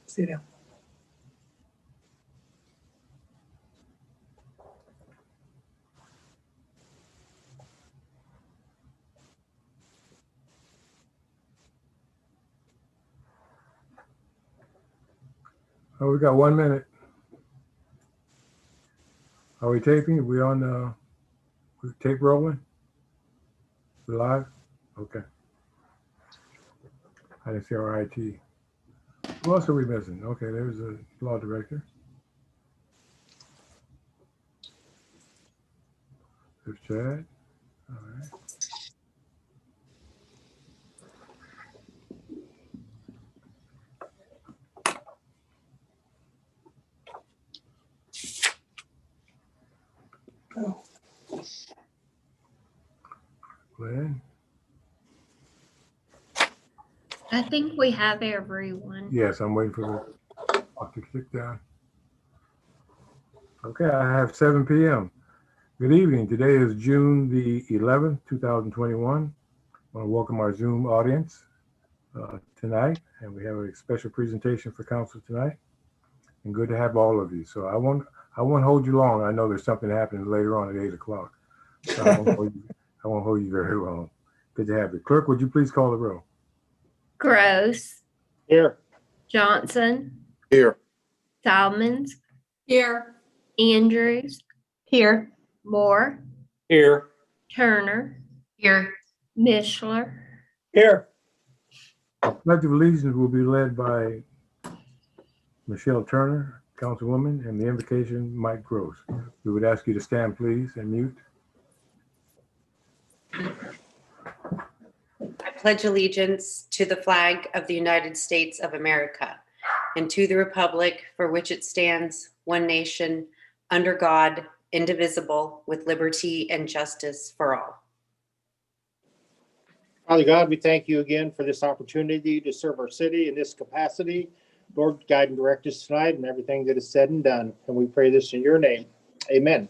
S7: Sit down.
S2: Oh, we got 1 minute. Are we taping? Are we on tape rolling? We live? Okay. I didn't see our IT. Who else are we missing? Okay, there's the law director. There's Chad. All right.
S7: Oh.
S2: Glenn?
S3: I think we have everyone.
S2: Yes, I'm waiting for the clock to tick down. Okay, I have 7 p.m. Good evening. Today is June the 11th, 2021. I want to welcome our Zoom audience tonight, and we have a special presentation for council tonight. And good to have all of you. So I won't hold you long. I know there's something happening later on at 8 o'clock. So I won't hold you very long. Good to have you. Clerk, would you please call the roll?
S3: Gross.
S14: Here.
S3: Johnson.
S1: Here.
S3: Salmons.
S4: Here.
S3: Andrews.
S9: Here.
S3: Moore,
S12: Here.
S3: Turner,
S11: Here.
S3: Mishler.
S14: Here.
S2: The Pledge of Allegiance will be led by Michelle Turner, Councilwoman, and the invocation, Mike Gross. We would ask you to stand, please, and mute.
S11: I pledge allegiance to the flag of the United States of America and to the republic for which it stands, one nation, under God, indivisible, with liberty and justice for all.
S14: Father God, we thank you again for this opportunity to serve our city in this capacity. Lord, guide and direct us tonight and everything that is said and done. And we pray this in your name. Amen.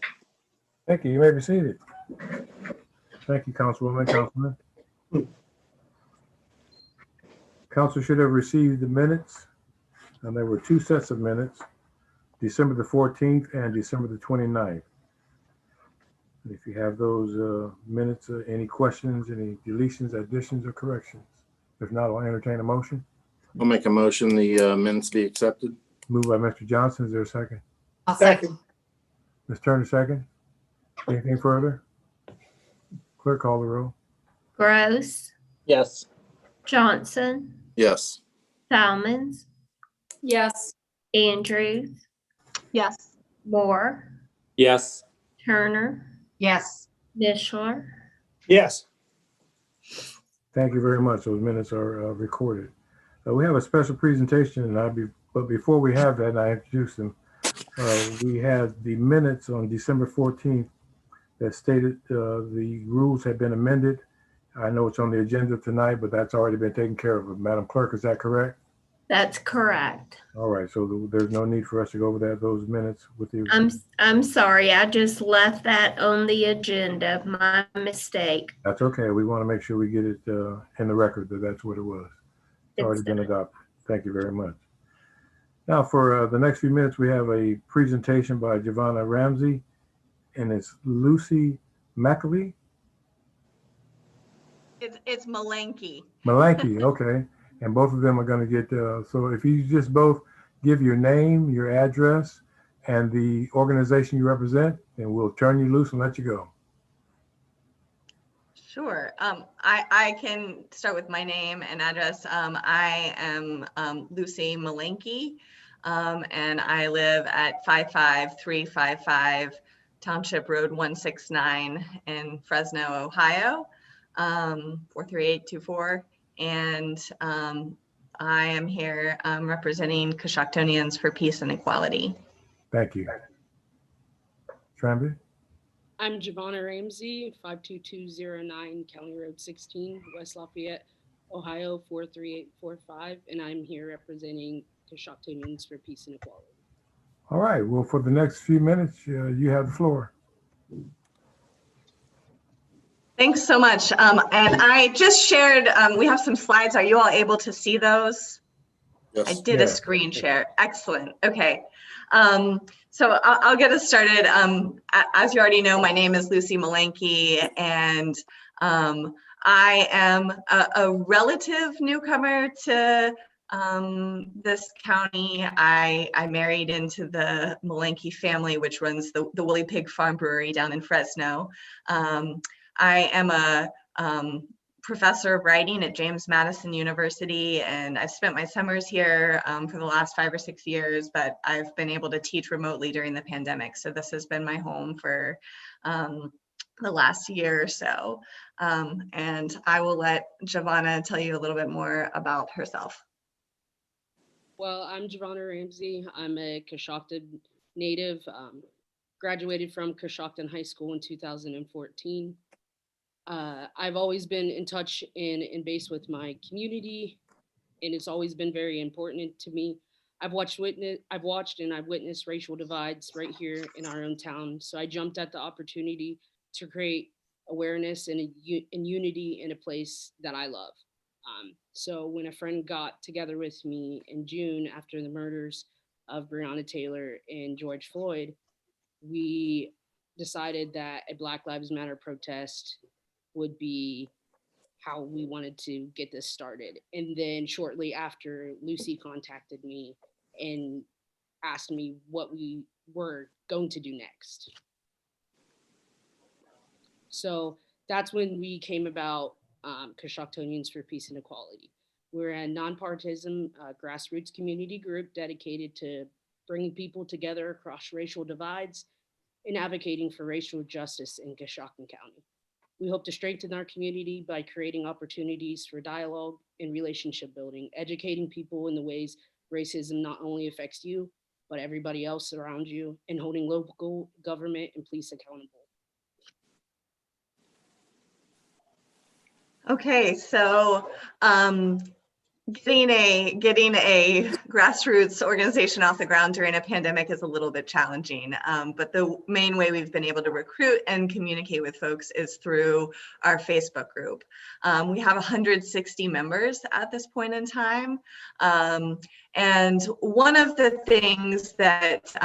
S2: Thank you. You may be seated. Thank you, Councilwoman, Councilman. Council should have received the minutes, and there were two sets of minutes, December the 14th and December the 29th. If you have those minutes, any questions, any deletions, additions, or corrections? If not, I'll entertain a motion.
S1: I'll make a motion the minutes be accepted.
S2: Moved by Mr. Johnson. Is there a second?
S11: I'll second.
S2: Ms. Turner, second. Anything further? Clerk, call the roll.
S3: Gross,
S14: Yes.
S3: Johnson,
S1: Yes.
S3: Salmons,
S4: Yes.
S3: Andrews,
S9: Yes.
S3: Moore,
S12: Yes.
S3: Turner,
S11: Yes.
S3: Mishler.
S14: Yes.
S2: Thank you very much. Those minutes are recorded. We have a special presentation, but before we have that, and I introduce them, we had the minutes on December 14th that stated the rules had been amended. I know it's on the agenda tonight, but that's already been taken care of. Madam Clerk, is that correct?
S3: That's correct.
S2: All right, so there's no need for us to go over those minutes with you.
S3: I'm sorry, I just left that on the agenda. My mistake.
S2: That's okay. We want to make sure we get it in the record that that's what it was. It's already been adopted. Thank you very much. Now for the next few minutes, we have a presentation by Giovanna Ramsey, and it's Lucy McAlee.
S9: It's Malenki.
S2: Malanky, okay. And both of them are going to get, so if you just both give your name, your address, and the organization you represent, then we'll turn you loose and let you go.
S17: Sure. I can start with my name and address. I am Lucy Malenki, and I live at 55355 Township Road 169 in Fresno, Ohio, 43824. And I am here representing Coshoctonians for Peace and Equality.
S2: Thank you. Tramby?
S8: I'm Giovanna Ramsey, 52209 County Road 16, West Lafayette, Ohio 43845, and I'm here representing Coshoctonians for Peace and Equality.
S2: All right. Well, for the next few minutes, you have the floor.
S17: Thanks so much. And I just shared, we have some slides. Are you all able to see those?
S1: Yes.
S17: I did a screen share. Excellent. Okay. So I'll get us started. As you already know, my name is Lucy Malenki, and I am a relative newcomer to this county. I married into the Malenki family, which runs the Woolly Pig Farm Brewery down in Fresno. I am a professor of writing at James Madison University, and I've spent my summers here for the last 5 or 6 years, but I've been able to teach remotely during the pandemic. So this has been my home for the last year or so. And I will let Giovanna tell you a little bit more about herself.
S8: Well, I'm Giovanna Ramsey. I'm a Coshocton native, graduated from Coshocton High School in 2014. I've always been in touch and based with my community, and it's always been very important to me. I've watched and I've witnessed racial divides right here in our own town. So I jumped at the opportunity to create awareness and unity in a place that I love. So when a friend got together with me in June after the murders of Breonna Taylor and George Floyd, we decided that a Black Lives Matter protest would be how we wanted to get this started. And then shortly after, Lucy contacted me and asked me what we were going to do next. So that's when we came about Coshoctonians for Peace and Equality. We're a nonpartisan grassroots community group dedicated to bringing people together across racial divides and advocating for racial justice in Coshocton County. We hope to strengthen our community by creating opportunities for dialogue and relationship building, educating people in the ways racism not only affects you, but everybody else around you, and holding local government and police accountable.
S17: Okay, so getting a grassroots organization off the ground during a pandemic is a little bit challenging, but the main way we've been able to recruit and communicate with folks is through our Facebook group. We have 160 members at this point in time, and one of the things that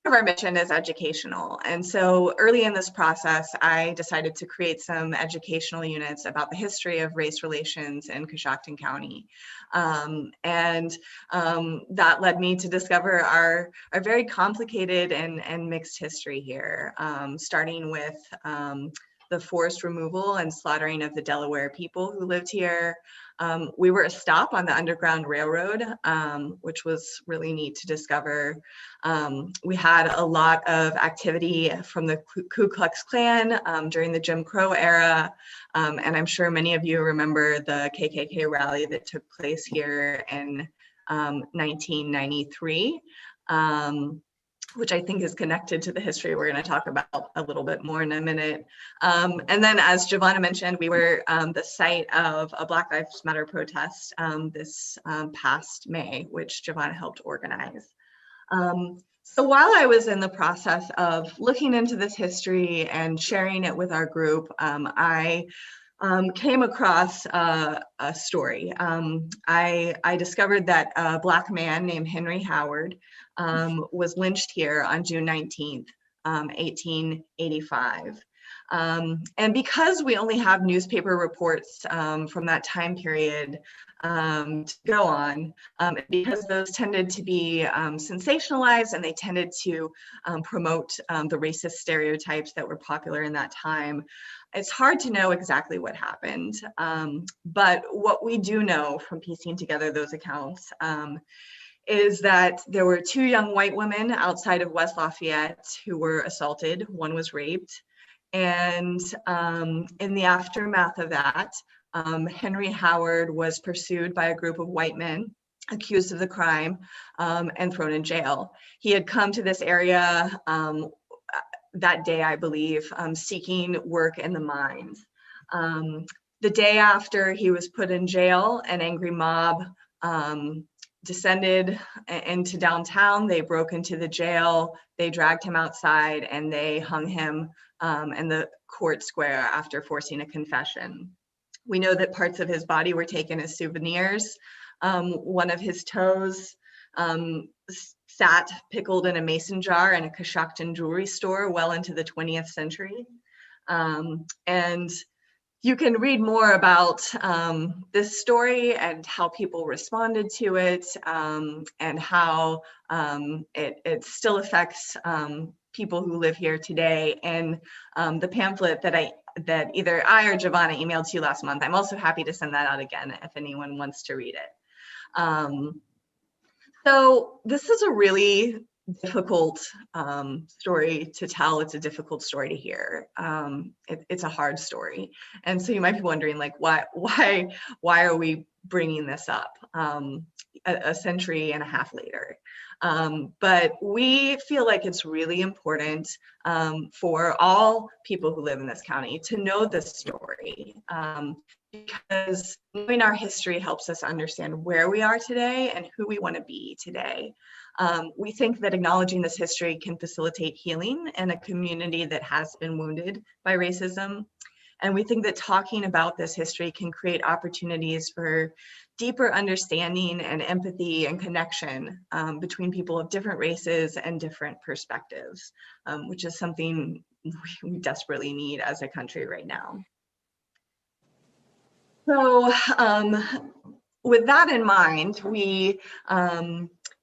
S17: of our mission is educational. And so early in this process, I decided to create some educational units about the history of race relations in Coshocton County. That led me to discover our very complicated and mixed history here, starting with the forced removal and slaughtering of the Delaware people who lived here. We were a stop on the Underground Railroad, which was really neat to discover. We had a lot of activity from the Ku Klux Klan during the Jim Crow era. And I'm sure many of you remember the KKK rally that took place here in 1993. Which I think is connected to the history we're going to talk about a little bit more in a minute. And then, as Giovanna mentioned, we were the site of a Black Lives Matter protest this past May, which Giovanna helped organize. So while I was in the process of looking into this history and sharing it with our group, I came across a story. I discovered that a Black man named Henry Howard was lynched here on June 19th, 1885. And because we only have newspaper reports from that time period to go on, because those tended to be sensationalized and they tended to promote the racist stereotypes that were popular in that time, it's hard to know exactly what happened. But what we do know from piecing together those accounts is that there were 2 young white women outside of West Lafayette who were assaulted. One was raped. And in the aftermath of that, Henry Howard was pursued by a group of white men accused of the crime and thrown in jail. He had come to this area that day, I believe, seeking work in the mines. The day after he was put in jail, an angry mob descended into downtown. They broke into the jail, they dragged him outside, and they hung him in the court square after forcing a confession. We know that parts of his body were taken as souvenirs. One of his toes sat pickled in a mason jar in a Coshocton jewelry store well into the 20th century. And you can read more about this story and how people responded to it, and how it still affects people who live here today. And the pamphlet that either I or Giovanna emailed to you last month, I'm also happy to send that out again if anyone wants to read it. So this is a really difficult story to tell. It's a difficult story to hear. It's a hard story. And so you might be wondering, like, why are we bringing this up a century and a half later? But we feel like it's really important for all people who live in this county to know this story, because knowing our history helps us understand where we are today and who we want to be today. We think that acknowledging this history can facilitate healing in a community that has been wounded by racism. And we think that talking about this history can create opportunities for deeper understanding and empathy and connection between people of different races and different perspectives, which is something we desperately need as a country right now. So with that in mind, we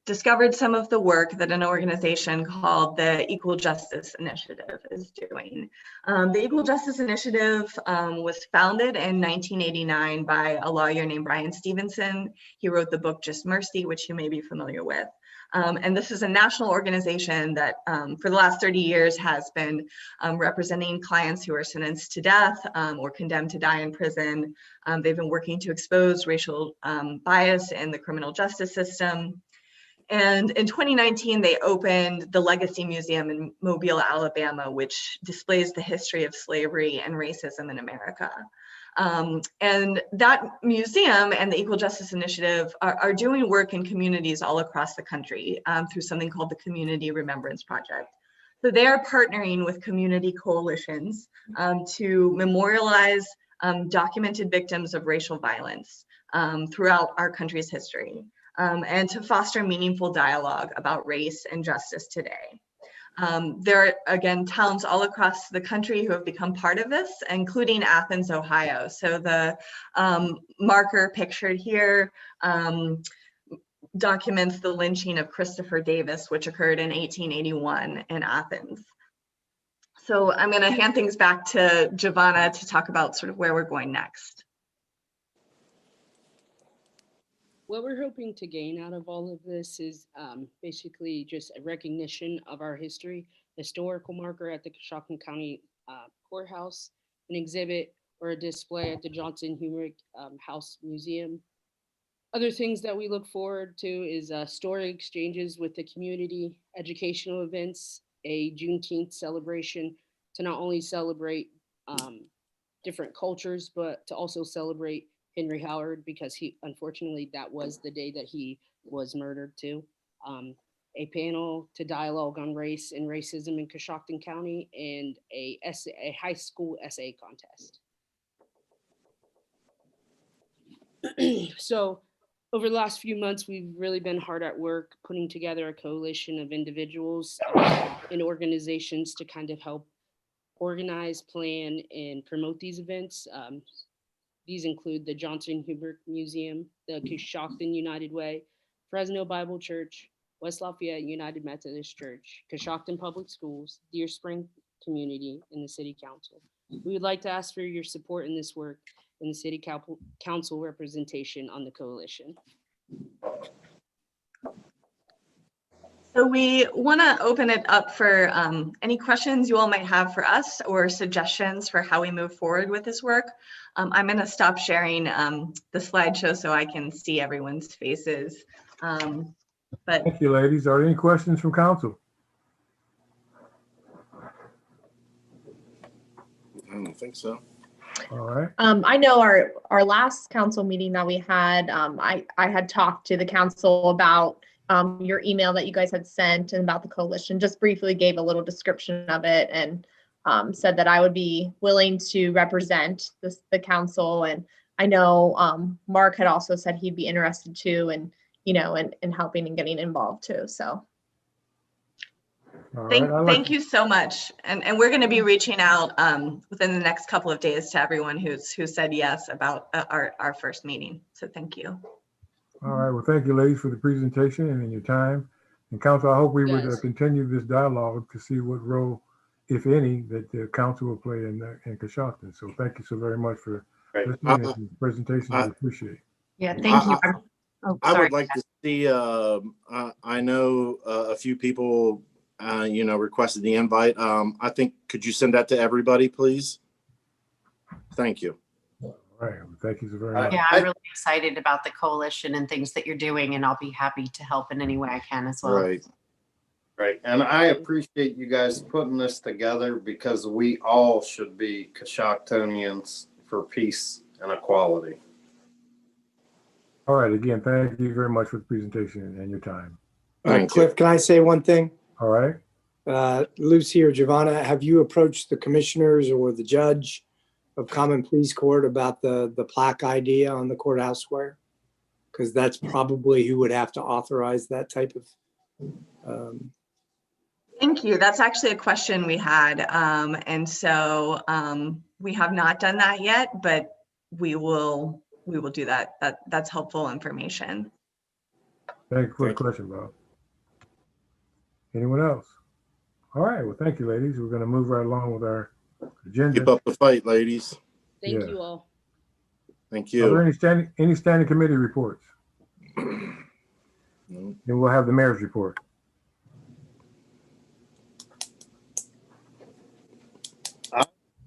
S17: discovered some of the work that an organization called the Equal Justice Initiative is doing. The Equal Justice Initiative was founded in 1989 by a lawyer named Brian Stevenson. He wrote the book Just Mercy, which you may be familiar with. And this is a national organization that for the last 30 years has been representing clients who are sentenced to death or condemned to die in prison. They've been working to expose racial bias in the criminal justice system. And in 2019, they opened the Legacy Museum in Mobile, Alabama, which displays the history of slavery and racism in America. And that museum and the Equal Justice Initiative are doing work in communities all across the country through something called the Community Remembrance Project. So they are partnering with community coalitions to memorialize documented victims of racial violence throughout our country's history. And to foster meaningful dialogue about race and justice today. There are, again, towns all across the country who have become part of this, including Athens, Ohio. So the marker pictured here documents the lynching of Christopher Davis, which occurred in 1881 in Athens. So I'm going to hand things back to Giovanna to talk about sort of where we're going next.
S8: What we're hoping to gain out of all of this is basically just a recognition of our history, historical marker at the Coshocton County Courthouse, an exhibit or a display at the Johnson Humerick House Museum. Other things that we look forward to is story exchanges with the community, educational events, a Juneteenth celebration to not only celebrate different cultures, but to also celebrate Henry Howard, because he, unfortunately, that was the day that he was murdered too. A panel to dialogue on race and racism in Coshocton County, and a high school essay contest. So over the last few months, we've really been hard at work putting together a coalition of individuals and organizations to kind of help organize, plan, and promote these events. These include the Johnson Humerick Museum, the Coshocton United Way, Fresno Bible Church, West Lafayette United Methodist Church, Coshocton Public Schools, Deer Spring Community, and the City Council. We would like to ask for your support in this work in the City Council representation on the coalition.
S17: So we want to open it up for any questions you all might have for us or suggestions for how we move forward with this work. I'm going to stop sharing the slideshow so I can see everyone's faces. But
S2: thank you, ladies. Are there any questions from council?
S1: I don't think so.
S2: All right.
S18: I know our last council meeting that we had, I had talked to the council about your email that you guys had sent and about the coalition, just briefly gave a little description of it, and said that I would be willing to represent the council. And I know Mark had also said he'd be interested too, and in helping and getting involved too. So
S17: thank you so much. And we're going to be reaching out within the next couple of days to everyone who said yes about our first meeting. So thank you.
S2: All right. Well, thank you, ladies, for the presentation and your time. And council, I hope we would continue this dialogue to see what role, if any, that the council will play in Coshocton. So thank you so very much for listening to the presentation. I appreciate it.
S11: Yeah, thank you.
S1: I would like to see, I know a few people, requested the invite. I think, could you send that to everybody, please? Thank you.
S2: All right. Thank you so very much.
S11: Yeah, I'm really excited about the coalition and things that you're doing, and I'll be happy to help in any way I can as well.
S5: Right. And I appreciate you guys putting this together, because we all should be Coshoctonians for peace and equality.
S2: All right. Again, thank you very much for the presentation and your time.
S7: Cliff, can I say one thing?
S2: All right.
S7: Lucy or Giovanna, have you approached the commissioners or the judge of Common Pleas Court about the plaque idea on the courthouse square? Because that's probably who would have to authorize that type of.
S17: Thank you. That's actually a question we had. And so we have not done that yet, but we will do that. That's helpful information.
S2: Thank you for the question, Bob. Anyone else? All right, well, thank you, ladies. We're gonna move right along with our agenda.
S1: Keep up the fight, ladies.
S8: Thank
S2: Yeah.
S8: you all.
S1: Thank
S2: Are there
S1: you.
S2: any standing committee reports?
S1: No.
S2: Then we'll have the mayor's report.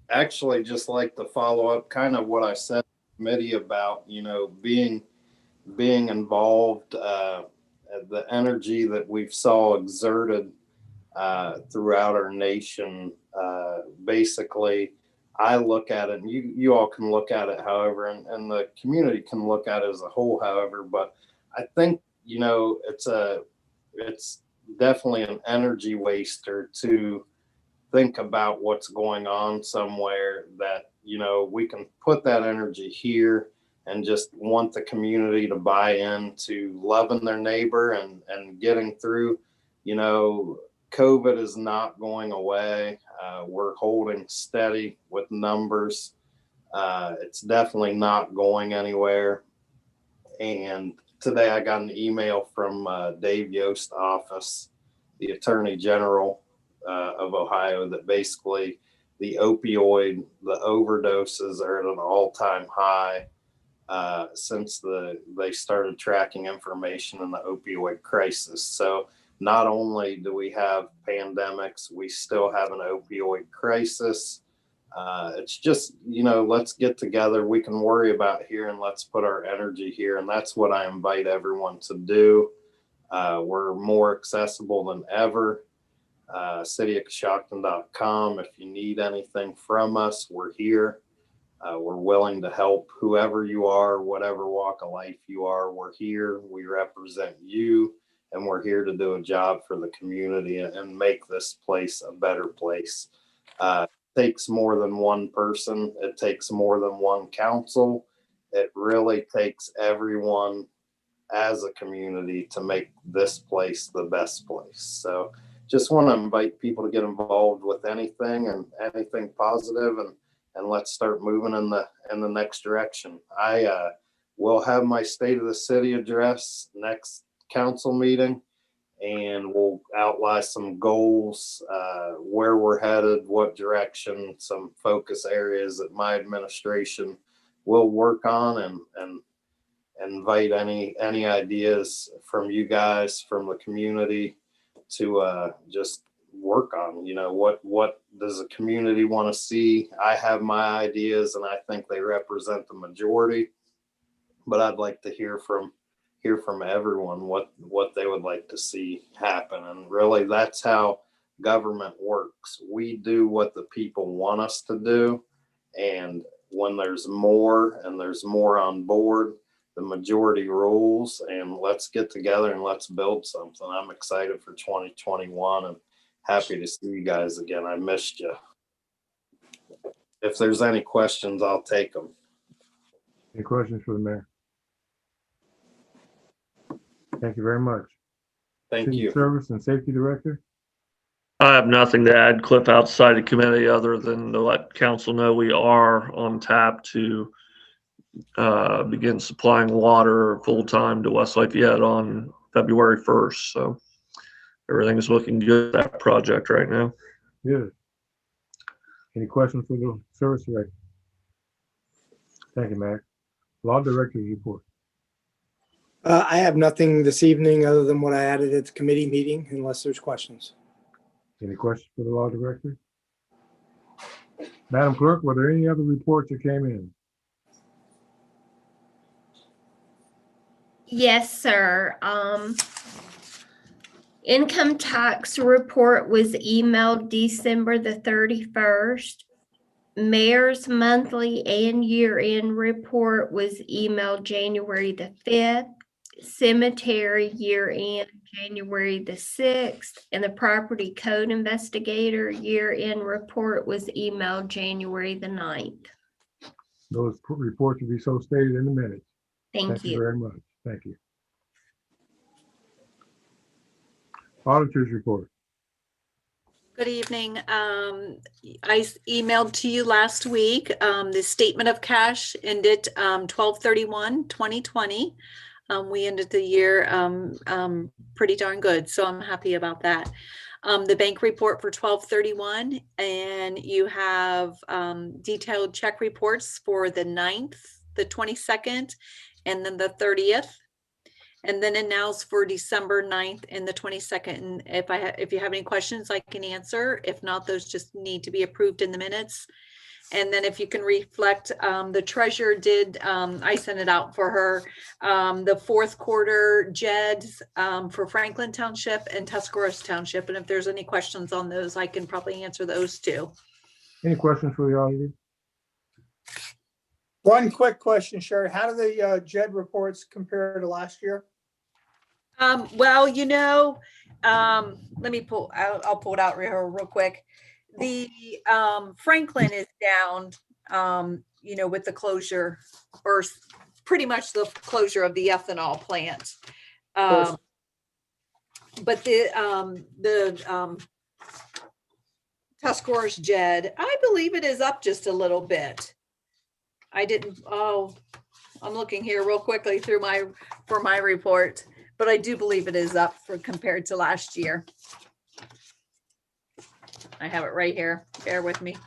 S5: Actually just like to follow up kind of what I said to the committee about, being involved, the energy that we've saw exerted throughout our nation. Basically, I look at it, and you all can look at it however, and the community can look at it as a whole however, but I think, it's definitely an energy waster to think about what's going on somewhere that, we can put that energy here and just want the community to buy into loving their neighbor and getting through. COVID is not going away. We're holding steady with numbers. It's definitely not going anywhere. And today I got an email from Dave Yost's office, the Attorney General of Ohio, that basically the overdoses are at an all-time high since they started tracking information in the opioid crisis. So not only do we have pandemics, we still have an opioid crisis. It's just, let's get together. We can worry about here and let's put our energy here. And that's what I invite everyone to do. We're more accessible than ever. cityofcoshocton.com. If you need anything from us, we're here. We're willing to help whoever you are, whatever walk of life you are. We're here. We represent you, and we're here to do a job for the community and make this place a better place. It takes more than one person. It takes more than one council. It really takes everyone as a community to make this place the best place. So just want to invite people to get involved with anything and anything positive, and let's start moving in the next direction. I will have my State of the City address next council meeting, and we'll outline some goals, where we're headed, what direction, some focus areas that my administration will work on, and invite any ideas from you guys, from the community, to just work on. What does the community want to see? I have my ideas, and I think they represent the majority, but I'd like to hear from everyone what they would like to see happen. And really, that's how government works. We do what the people want us to do, and when there's more on board, the majority rules, and let's get together and let's build something. I'm excited for 2021 and happy to see you guys again. I missed you. If there's any questions, I'll take them.
S2: Any questions for the mayor? Thank you very much.
S5: Thank
S2: City
S5: you.
S2: Service and Safety Director.
S10: I have nothing to add, Cliff, outside the committee other than to let council know we are on tap to begin supplying water full-time to West Lafayette on February 1st. So everything is looking good at that project right now.
S2: Good. Any questions for the service director? Thank you, Mac. Law Director's report.
S7: I have nothing this evening other than what I added at the committee meeting, unless there's questions.
S2: Any questions for the Law Director? Madam Clerk, were there any other reports that came in?
S3: Yes, sir. Income tax report was emailed December the 31st. Mayor's monthly and year-end report was emailed January the 5th. Cemetery year-end January the 6th, and the property code investigator year-end report was emailed January the 9th.
S2: Those reports will be so stated in the minutes.
S3: Thank you.
S2: Very much. Thank you. Auditor's report.
S9: Good evening. I emailed to you last week the statement of cash ended 12/31/2020. We ended the year pretty darn good, so I'm happy about that. The bank report for 12/31, and you have detailed check reports for the 9th, the 22nd, and then the 30th. And then it now's for December 9th and the 22nd. And if you have any questions, I can answer. If not, those just need to be approved in the minutes. And then if you can reflect, the treasurer did, I sent it out for her, the fourth quarter JEDs for Franklin Township and Tuscarawas Township. And if there's any questions on those, I can probably answer those too.
S2: Any questions for the auditor?
S7: One quick question, Sherry. How do the JED reports compare to last year?
S9: Well, let me I'll pull it out real quick. The Franklin is down, with the closure, or pretty much the closure of the ethanol plant. But the Tuscarawas JED, I believe it is up just a little bit. I'm looking here real quickly for my report, but I do believe it is up compared to last year. I have it right here. Bear with me.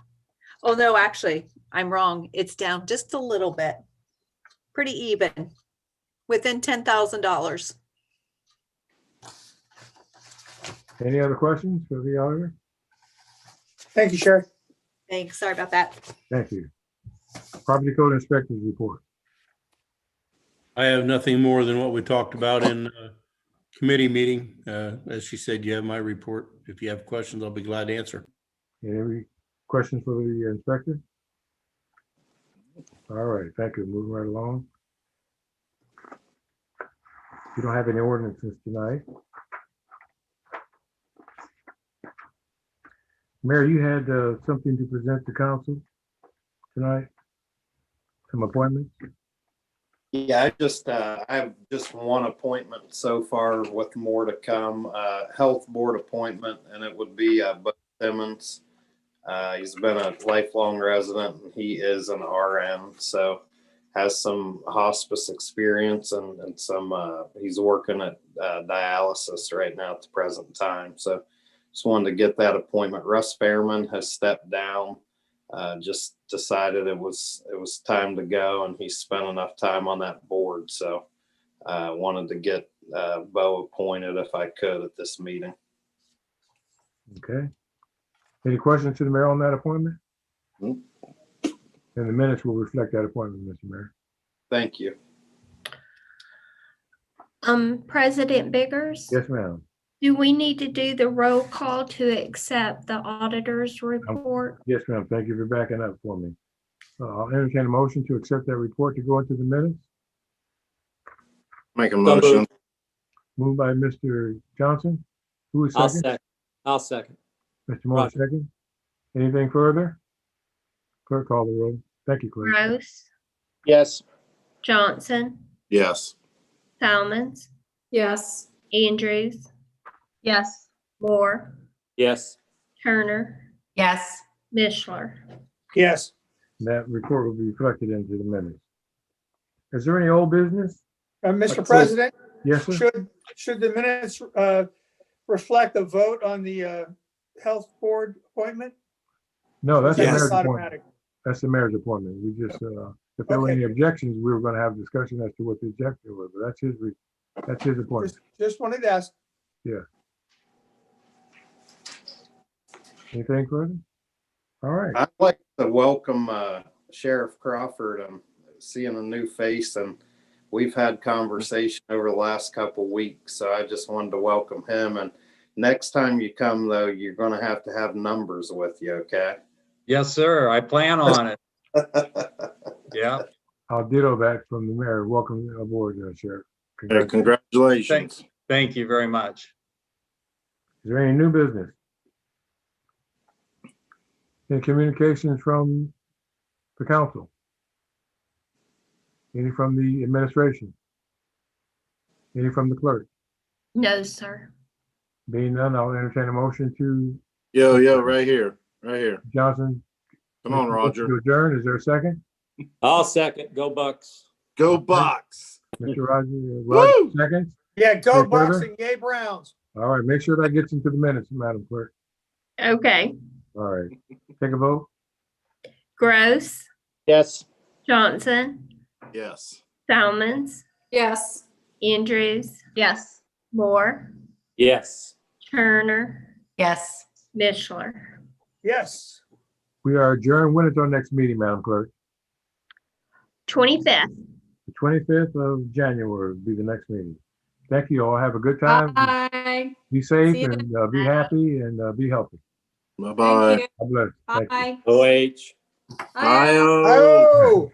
S9: Oh, no, actually, I'm wrong. It's down just a little bit. Pretty even, within $10,000.
S2: Any other questions for the auditor?
S7: Thank you, Sherry.
S9: Thanks. Sorry about that.
S2: Thank you. Property code inspector's report.
S6: I have nothing more than what we talked about in committee meeting. As she said, you have my report. If you have questions, I'll be glad to answer.
S2: Any questions for the inspector? All right, thank you. Moving right along. We don't have any ordinances tonight. Mayor, you had something to present to council tonight? Some appointments?
S5: Yeah, I have just one appointment so far with more to come. Health board appointment, and it would be Bud Simmons. He's been a lifelong resident, and he is an RN, so has some hospice experience and some, he's working at dialysis right now at the present time. So just wanted to get that appointment. Russ Fairman has stepped down. Just decided it was time to go, and he spent enough time on that board. So wanted to get Bo appointed if I could at this meeting.
S2: Okay. Any questions to the mayor on that appointment? And the minutes will reflect that appointment, Mr. Mayor.
S5: Thank you.
S3: President Biggers?
S2: Yes, ma'am.
S3: Do we need to do the roll call to accept the auditor's report?
S2: Yes, ma'am. Thank you for backing up for me. I'll entertain a motion to accept that report to go into the minutes.
S1: Make a motion.
S2: Moved by Mr. Johnson. Who is second?
S12: I'll second.
S2: Mr. Moore, second. Anything further? Clerk, call the roll. Thank you, Clerk.
S3: Gross,
S14: Yes.
S3: Johnson,
S1: Yes.
S3: Salmons,
S13: Yes.
S3: Andrews,
S18: Yes.
S3: Moore,
S12: Yes.
S3: Turner,
S11: Yes.
S3: Mishler.
S7: Yes.
S2: That report will be reflected into the minutes. Is there any old business?
S7: Mr. President,
S2: Yes, sir.
S7: should the minutes reflect a vote on the health board appointment?
S2: No, that's the
S7: Yes.
S2: mayor's appointment.
S7: Automatic.
S2: That's the mayor's appointment. We just, if there were any objections, we were going to have discussion as to what the objection was, but that's his appointment.
S7: Just wanted to ask.
S2: Yeah. Anything further? All right.
S5: I'd like to welcome Sheriff Crawford. I'm seeing a new face, and we've had conversation over the last couple of weeks, so I just wanted to welcome him. And next time you come, though, you're going to have numbers with you, okay?
S16: Yes, sir. I plan on it. Yeah.
S2: I'll ditto that from the mayor. Welcome aboard, Sheriff.
S1: Congratulations.
S16: Thank you very much.
S2: Is there any new business? Any communications from the council? Any from the administration? Any from the clerk?
S3: No, sir.
S2: Being none, I'll entertain a motion to.
S1: Yo, right here.
S2: Johnson.
S1: Come on, Roger.
S2: To adjourn. Is there a second?
S12: I'll second. Go Bucks.
S1: Go Bucks.
S2: Mr. Roger, seconds?
S14: Yeah, go
S2: Any further?
S14: Bucks and yay Browns.
S2: All right, make sure that gets into the minutes, Madam Clerk.
S3: Okay.
S2: All right, take a vote.
S3: Gross,
S14: Yes.
S3: Johnson,
S1: Yes.
S3: Salmons,
S4: Yes.
S3: Andrews,
S9: Yes.
S3: Moore,
S12: Yes.
S3: Turner,
S11: Yes.
S3: Mishler.
S14: Yes.
S2: We are adjourned. When is our next meeting, Madam Clerk?
S3: 25th.
S2: The 25th of January will be the next meeting. Thank you all. Have a good time.
S4: Bye.
S2: Be safe
S4: See you
S2: and be happy and be healthy.
S1: Bye-bye.
S2: God bless. Thank you.
S4: Bye.
S12: OH.
S1: Bye.
S14: Oh.